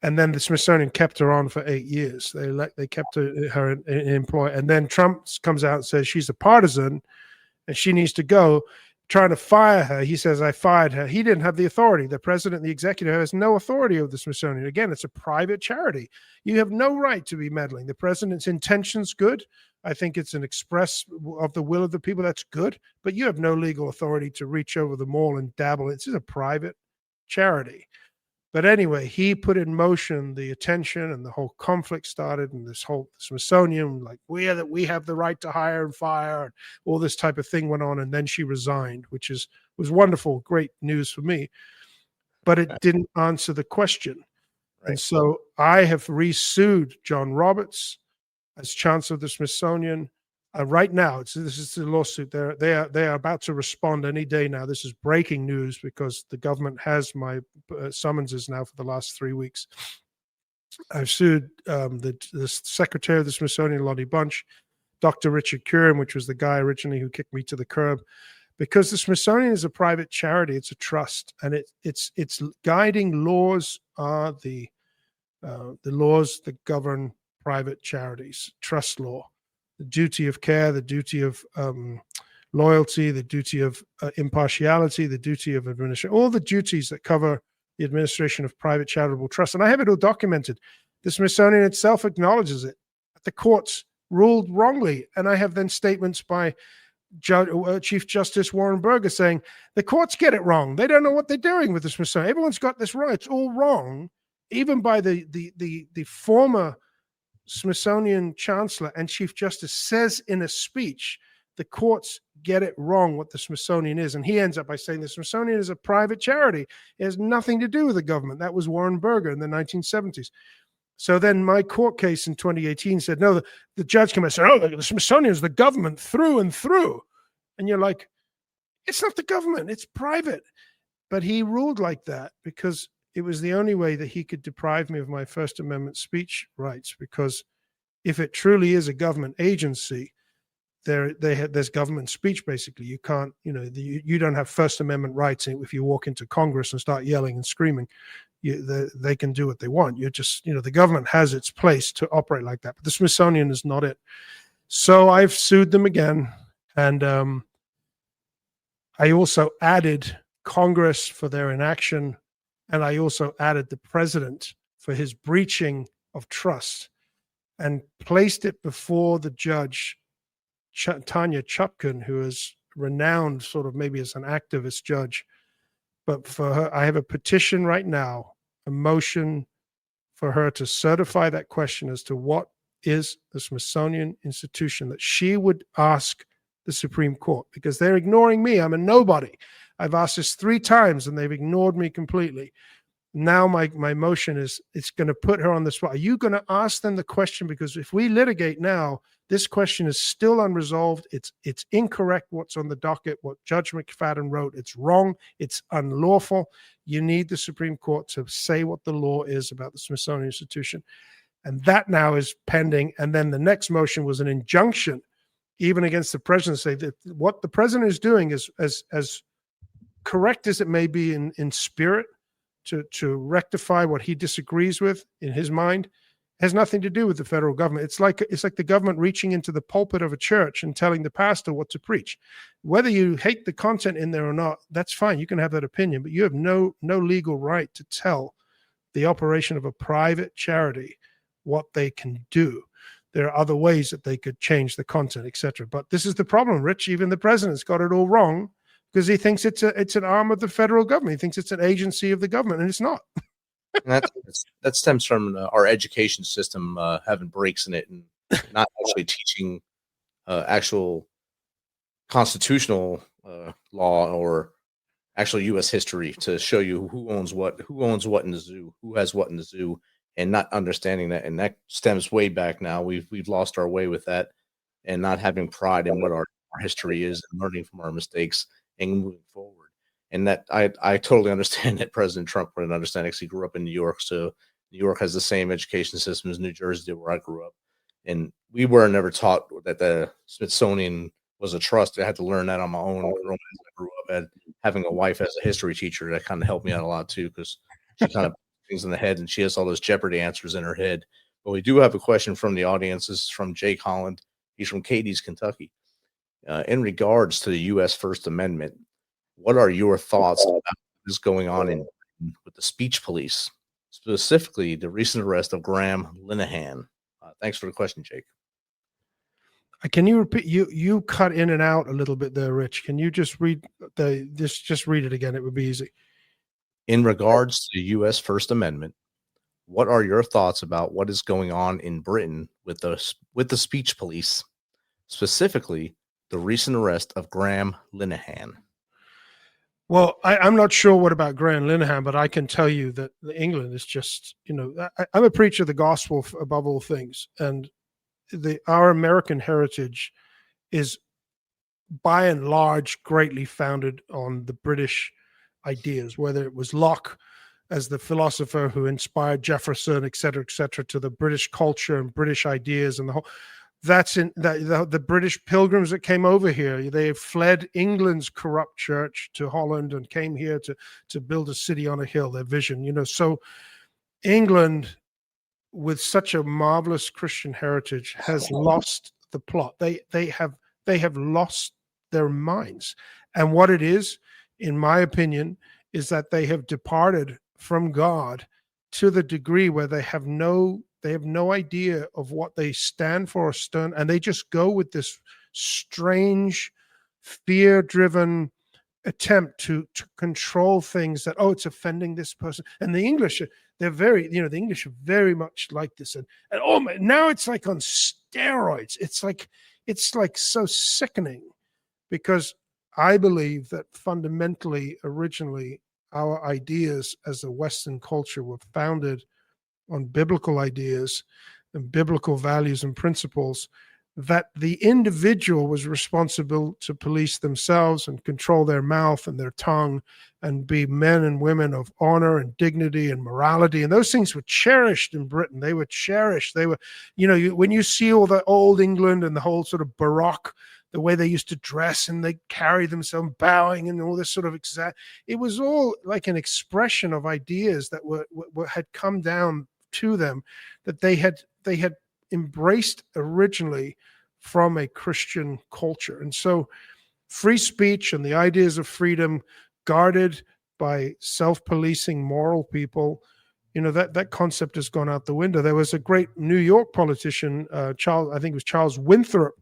And then the Smithsonian kept her on for 8 years. They kept her in employ. And then Trump comes out and says she's a partisan and she needs to go. Trying to fire her. He says, I fired her. He didn't have the authority. The president, the executive, has no authority over the Smithsonian. Again, it's a private charity. You have no right to be meddling. The president's intention's good. I think it's an express of the will of the people. That's good. But you have no legal authority to reach over the mall and dabble. It's a private charity. But anyway, he put in motion the attention, and the whole conflict started, and this whole Smithsonian, like, we have the right to hire and fire, and all this type of thing went on. And then she resigned, which was wonderful, great news for me. but it didn't answer the question. Right. And so I have resued John Roberts as Chancellor of the Smithsonian. Right now, this is the lawsuit. They are about to respond any day now. This is breaking news because the government has my summonses now for the last 3 weeks. I've sued the Secretary of the Smithsonian, Lonnie Bunch, Dr. Richard Curran, which was the guy originally who kicked me to the curb, because the Smithsonian is a private charity. It's a trust, and its guiding laws are the laws that govern private charities, trust law, the duty of care, the duty of loyalty, the duty of impartiality, the duty of administration, all the duties that cover the administration of private charitable trusts. And I have it all documented. The Smithsonian itself acknowledges it. The courts ruled wrongly. And I have then statements by Chief Justice Warren Burger saying, the courts get it wrong. They don't know what they're doing with the Smithsonian. Everyone's got this wrong. It's all wrong. Even by the former Smithsonian Chancellor and Chief Justice says in a speech, the courts get it wrong what the Smithsonian is. And he ends up by saying the Smithsonian is a private charity. It has nothing to do with the government. That was Warren Burger in the 1970s. So then my court case in 2018 said, no, the judge came and said, oh, the Smithsonian is the government through and through. And you're like, it's not the government, it's private. But he ruled like that because it was the only way that he could deprive me of my First Amendment speech rights, because if it truly is a government agency, there's government speech. Basically, you can't, you don't have First Amendment rights if you walk into Congress and start yelling and screaming. They can do what they want. You're just, the government has its place to operate like that, but the Smithsonian is not it. So I've sued them again, and I also added Congress for their inaction, and I also added the president for his breaching of trust, and placed it before the judge, Tanya Chupkin, who is renowned sort of maybe as an activist judge. But for her, I have a petition right now, a motion for her to certify that question as to what is the Smithsonian Institution, that she would ask the Supreme Court, because they're ignoring me. I'm a nobody. I've asked this 3 times and they've ignored me completely. Now my motion is, it's going to put her on the spot. Are you going to ask them the question? Because if we litigate now, this question is still unresolved. It's incorrect what's on the docket, what Judge McFadden wrote. It's wrong. It's unlawful. You need the Supreme Court to say what the law is about the Smithsonian Institution. And that now is pending. And then the next motion was an injunction, even against the president, say that what the president is doing is as correct as it may be in spirit, to rectify what he disagrees with in his mind, has nothing to do with the federal government. It's like the government reaching into the pulpit of a church and telling the pastor what to preach. Whether you hate the content in there or not, that's fine. You can have that opinion, but you have no legal right to tell the operation of a private charity what they can do. There are other ways that they could change the content, etc. But this is the problem, Rich. Even the president's got it all wrong, because he thinks it's an arm of the federal government. He thinks it's an agency of the government, and it's not. And that stems from our education system having breaks in it and not actually teaching actual constitutional law or actual U.S. history to show you who owns what in the zoo, who has what in the zoo, and not understanding that. And that stems way back now. We've lost our way with that, and not having pride in what our history is and learning from our mistakes and moving forward. And that I totally understand that President Trump wouldn't understand, because he grew up in New York. So New York has the same education system as New Jersey did, where I grew up. And we were never taught that the Smithsonian was a trust. I had to learn that on my own growing as I grew up. And having a wife as a history teacher, that kind of helped me out a lot too, because she kind of put things in the head, and she has all those Jeopardy answers in her head. But we do have a question from the audience. This is from Jake Holland. He's from Cadiz, Kentucky. In regards to the U.S. First Amendment, what are your thoughts about what is going on with the speech police, specifically the recent arrest of Graham Linehan? Thanks for the question, Jake. Can you repeat? You cut in and out a little bit there, Rich. Can you just read just read it again? It would be easy. In regards to the U.S. First Amendment, what are your thoughts about what is going on in Britain with the speech police, specifically the recent arrest of Graham Linehan? Well, I'm not sure what about Graham Linehan, but I can tell you that England is just, I'm a preacher of the gospel above all things. And our American heritage is by and large greatly founded on the British ideas, whether it was Locke as the philosopher who inspired Jefferson, et cetera, to the British culture and British ideas and the whole. That's in the British pilgrims that came over here. They fled England's corrupt church to Holland and came here to build a city on a hill, their vision, so England, with such a marvelous Christian heritage, has lost the plot. They have lost their minds. And what it is, in my opinion, is that they have departed from God to the degree where they have no idea of what they stand for or stand, and they just go with this strange, fear-driven attempt to control things that, it's offending this person. And the English, they're very, the English are very much like this. And now it's like on steroids. It's like so sickening, because I believe that fundamentally, originally, our ideas as a Western culture were founded on biblical ideas and biblical values and principles, that the individual was responsible to police themselves and control their mouth and their tongue and be men and women of honor and dignity and morality. And those things were cherished in Britain. They were cherished. They were, when you see all the old England and the whole sort of Baroque, the way they used to dress and they carry themselves bowing and all this sort of it was all like an expression of ideas that had come down to them, that they had embraced originally from a Christian culture. And so free speech and the ideas of freedom guarded by self-policing moral people, that concept has gone out the window. There was a great New York politician, I think it was Charles Winthrop,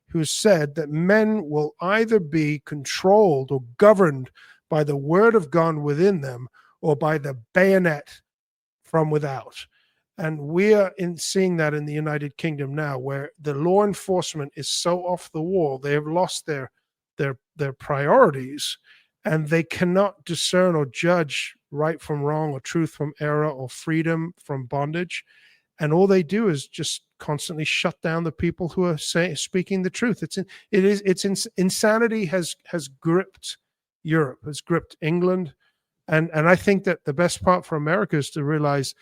who said that men will either be controlled or governed by the word of God within them or by the bayonet from without. And we are seeing that in the United Kingdom now, where the law enforcement is so off the wall. They have lost their priorities, and they cannot discern or judge right from wrong, or truth from error, or freedom from bondage. And all they do is just constantly shut down the people who are speaking the truth. Insanity has gripped Europe, has gripped England, and I think that the best part for America is to realize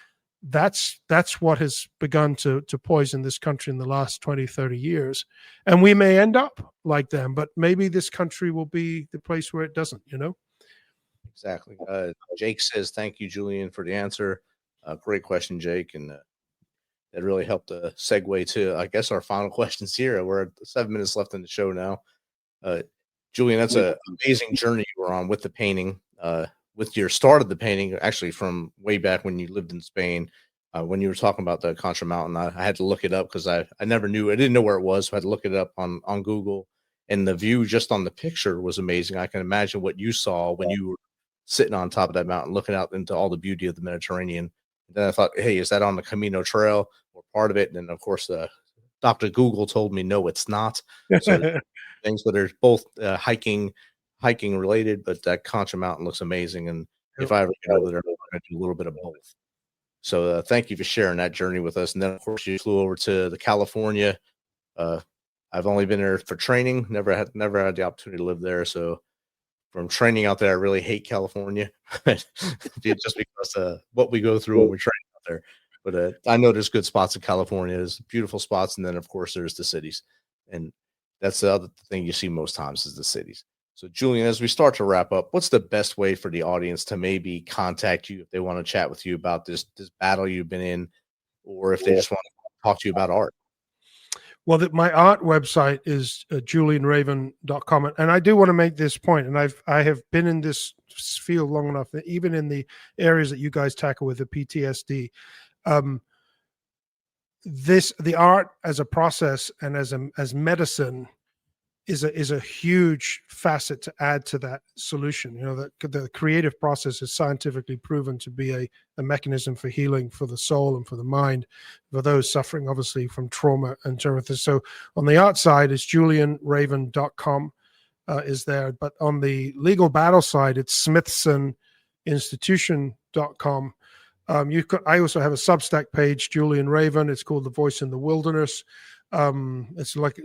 that's what has begun to poison this country in the last 20, 30 years. And we may end up like them, but maybe this country will be the place where it doesn't, Exactly. Jake says, thank you, Julian, for the answer. Great question, Jake. And that really helped segue to, I guess, our final questions here. We're at 7 minutes left in the show now. Julian, that's an amazing journey you were on with the painting. With your start of the painting, actually from way back when you lived in Spain, when you were talking about the Contra Mountain, I had to look it up because I didn't know where it was, so I had to look it up on Google. And the view just on the picture was amazing. I can imagine what you saw when you were sitting on top of that mountain, looking out into all the beauty of the Mediterranean. And then I thought, hey, is that on the Camino Trail or part of it? And then, of course, Dr. Google told me, no, it's not. So things that are both hiking related, but that Contra Mountain looks amazing. And if I ever get over there, I'm going to do a little bit of both. So thank you for sharing that journey with us. And then, of course, you flew over to the California. I've only been there for training, never had the opportunity to live there. So from training out there, I really hate California just because what we go through when we're training out there. But I know there's good spots in California. There's beautiful spots. And then, of course, there's the cities. And that's the other thing you see most times is the cities. So, Julian, as we start to wrap up, what's the best way for the audience to maybe contact you if they want to chat with you about this battle you've been in, or if they just want to talk to you about art? Well, my art website is julianraven.com. And I do want to make this point, and I have been in this field long enough that even in the areas that you guys tackle with the PTSD, the art as a process and as medicine is a huge facet to add to that solution. That the creative process is scientifically proven to be a mechanism for healing for the soul and for the mind, for those suffering obviously from trauma and everything. So on the art side is julianraven.com. is there. But on the legal battle side, it's smithsoninstitution.com. I also have a Substack page, Julian Raven. It's called The Voice in the Wilderness. It's like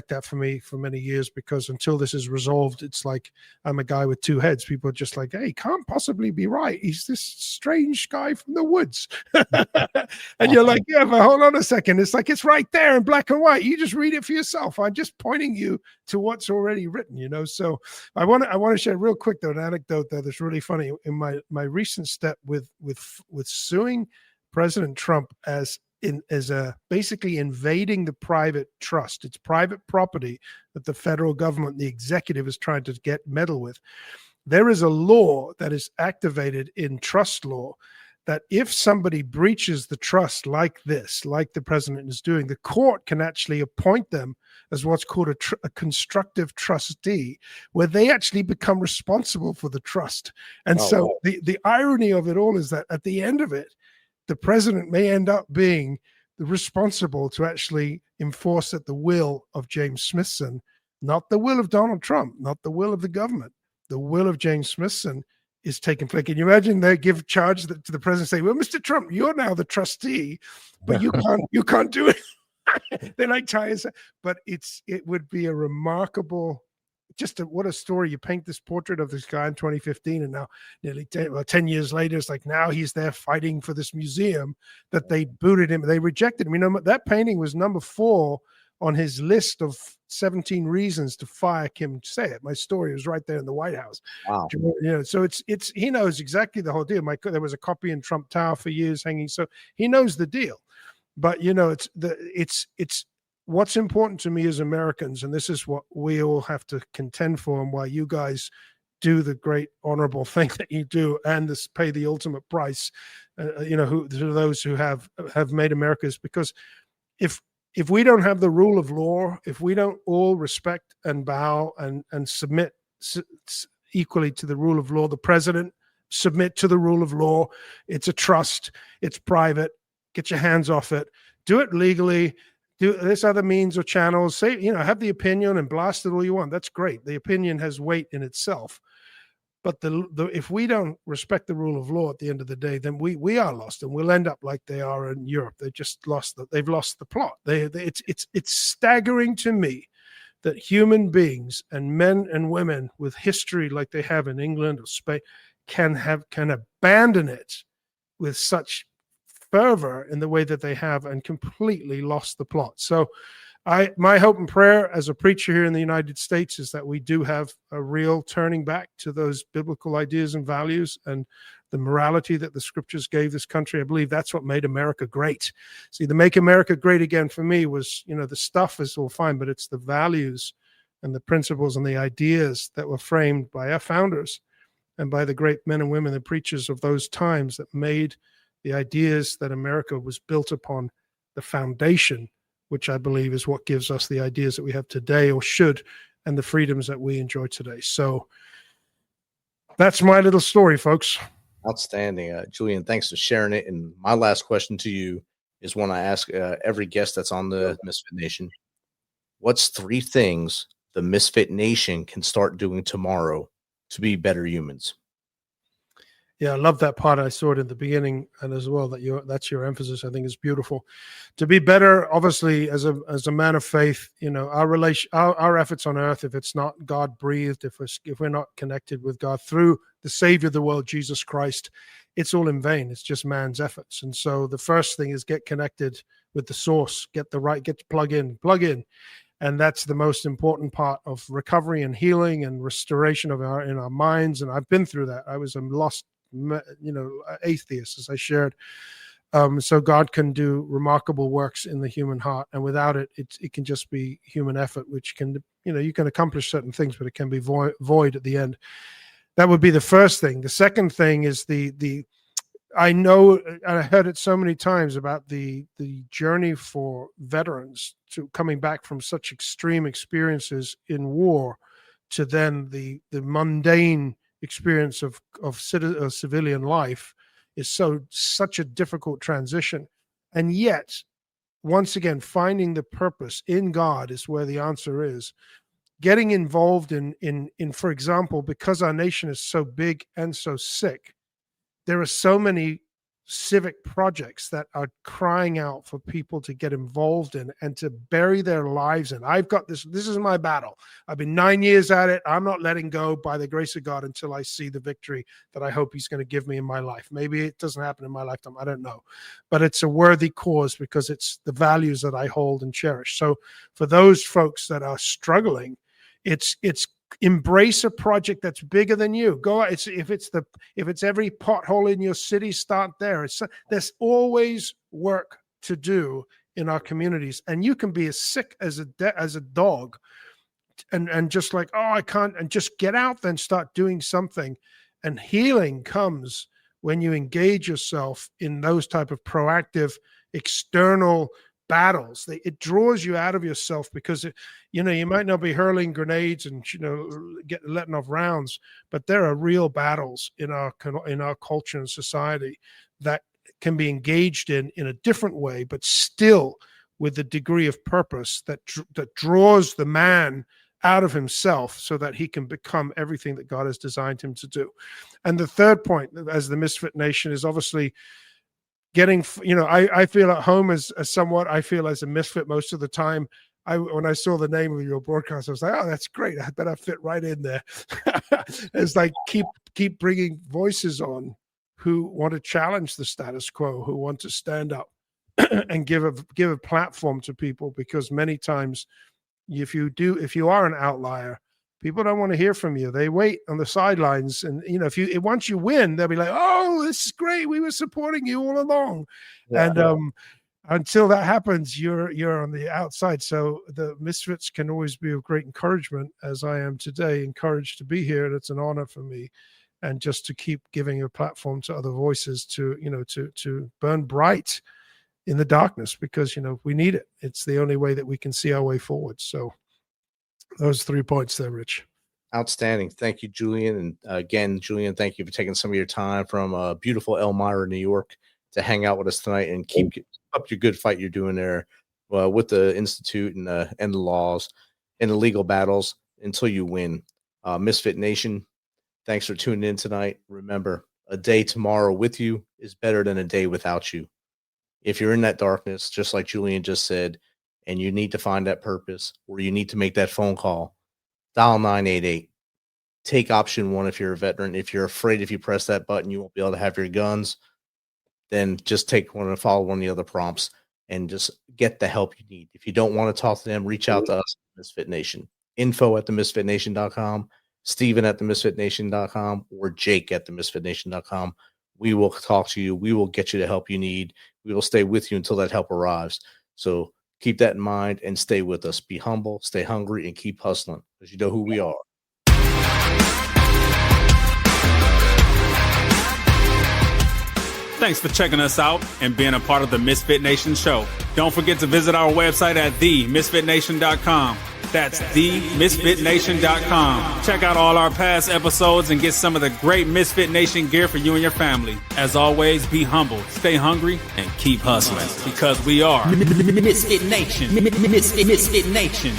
that for me for many years, because until this is resolved, it's like I'm a guy with two heads. People are just like, hey, can't possibly be right. He's this strange guy from the woods. And you're like, yeah, but hold on a second. It's like, it's right there in black and white. You just read it for yourself. I'm just pointing you to what's already written, you know. So I want to share real quick though an anecdote there that's really funny. In my recent step with suing President Trump as basically invading the private trust. It's private property that the federal government, the executive, is trying to meddle with. There is a law that is activated in trust law that if somebody breaches the trust like this, like the president is doing, the court can actually appoint them as what's called a constructive trustee, where they actually become responsible for the trust. And the irony of it all is that at the end of it, the president may end up being responsible to actually enforce at the will of James Smithson, not the will of Donald Trump, not the will of the government. The will of James Smithson is taking place. Can you imagine they give charge to the president, say, well, Mr. Trump, you're now the trustee, but you can't do it. They like ties, but it would be a remarkable, what a story. You paint this portrait of this guy in 2015, and now nearly 10 years later, it's like now he's there fighting for this museum that they booted him. They rejected him. You know, that painting was number 4 on his list of 17 reasons to fire Kim Sayed. My story was right there in the White House. Wow. You know, so it's he knows exactly the whole deal. There was a copy in Trump Tower for years hanging, so he knows the deal. But you know, it's what's important to me as Americans, and this is what we all have to contend for, and why you guys do the great honorable thing that you do, and pay the ultimate price, you know, to those who have made America, is because if we don't have the rule of law, if we don't all respect and bow and submit equally to the rule of law, the president submit to the rule of law. It's a trust. It's private. Get your hands off it. Do it legally. Do this other means or channels. Say, you know, have the opinion and blast it all you want. That's great. The opinion has weight in itself. But if we don't respect the rule of law at the end of the day, then we are lost, and we'll end up like they are in Europe. They've lost the plot. It's staggering to me that human beings and men and women with history like they have in England or Spain can abandon it with such fervor in the way that they have, and completely lost the plot. So my hope and prayer as a preacher here in the United States is that we do have a real turning back to those biblical ideas and values and the morality that the scriptures gave this country. I believe that's what made America great. See, the Make America Great Again for me was, you know, the stuff is all fine, but it's the values and the principles and the ideas that were framed by our founders and by the great men and women, the preachers of those times, that made the ideas that America was built upon the foundation, which I believe is what gives us the ideas that we have today, or should, and the freedoms that we enjoy today. So that's my little story, folks. Outstanding. Julian, thanks for sharing it. And my last question to you is one I ask every guest that's on the Misfit Nation. What's 3 things the Misfit Nation can start doing tomorrow to be better humans? Yeah, I love that part. I saw it in the beginning, and as well that's your emphasis. I think is beautiful. To be better, obviously, as a man of faith, you know, our efforts on earth, if it's not God breathed, if we're not connected with God through the Savior of the world, Jesus Christ, it's all in vain. It's just man's efforts. And so the first thing is get connected with the source, get plug in. And that's the most important part of recovery and healing and restoration in our minds. And I've been through that. I was a lost, atheist, as I shared. So God can do remarkable works in the human heart, and without it, it can just be human effort, which can, you can accomplish certain things, but it can be void at the end. That would be the first thing. The second thing is I know, and I heard it so many times about the journey for veterans to coming back from such extreme experiences in war to then the mundane experience of civilian life is such a difficult transition. And yet, once again, finding the purpose in God is where the answer is. getting involved in, for example, because our nation is so big and so sick, there are so many civic projects that are crying out for people to get involved in and to bury their lives in. I've got this is my battle. I've been 9 years at it. I'm not letting go by the grace of God until I see the victory that I hope he's going to give me in my life. Maybe it doesn't happen in my lifetime. I don't know. But it's a worthy cause because it's the values that I hold and cherish. So for those folks that are struggling, it's embrace a project that's bigger than you. Go out. If it's every pothole in your city, start there. There's always work to do in our communities, and you can be as sick as a dog, and just like, oh, I can't, and just get out then start doing something. And healing comes when you engage yourself in those type of proactive external battles. It draws you out of yourself because you might not be hurling grenades and letting off rounds, but there are real battles in our culture and society that can be engaged in a different way, but still with the degree of purpose that draws the man out of himself so that he can become everything that God has designed him to do. And the third point, as the Misfit Nation, is obviously getting, I feel at home as somewhat, I feel as a misfit most of the time. When I saw the name of your broadcast, I was like, oh, that's great. I bet I fit right in there. It's like, keep bringing voices on who want to challenge the status quo, who want to stand up and give a platform to people, because many times if you are an outlier, people don't want to hear from you. They wait on the sidelines, and once you win, they'll be like, "Oh, this is great. We were supporting you all along." Yeah. And until that happens, you're on the outside. So the Misfits can always be of great encouragement, as I am today, encouraged to be here, and it's an honor for me, and just to keep giving a platform to other voices to burn bright in the darkness, because we need it. It's the only way that we can see our way forward. So those 3 points there, Rich. Outstanding. Thank you, Julian. And again, Julian, thank you for taking some of your time from beautiful Elmira, New York, to hang out with us tonight and keep up your good fight you're doing there with the Institute and the laws and the legal battles until you win. Misfit Nation, thanks for tuning in tonight. Remember, a day tomorrow with you is better than a day without you. If you're in that darkness, just like Julian just said, and you need to find that purpose, or you need to make that phone call, dial 988. Take option 1 if you're a veteran. If you're afraid if you press that button, you won't be able to have your guns, then just take one and follow one of the other prompts and just get the help you need. If you don't want to talk to them, reach out to us, Misfit Nation. info@themisfitnation.com, Steven@themisfitnation.com, or Jake@themisfitnation.com. We will talk to you. We will get you the help you need. We will stay with you until that help arrives. So keep that in mind and stay with us. Be humble, stay hungry, and keep hustling, because you know who we are. Thanks for checking us out and being a part of the Misfit Nation show. Don't forget to visit our website at themisfitnation.com. That's themisfitnation.com. Check out all our past episodes and get some of the great Misfit Nation gear for you and your family. As always, be humble, stay hungry, and keep hustling, because we are Misfit Nation. Misfit Nation.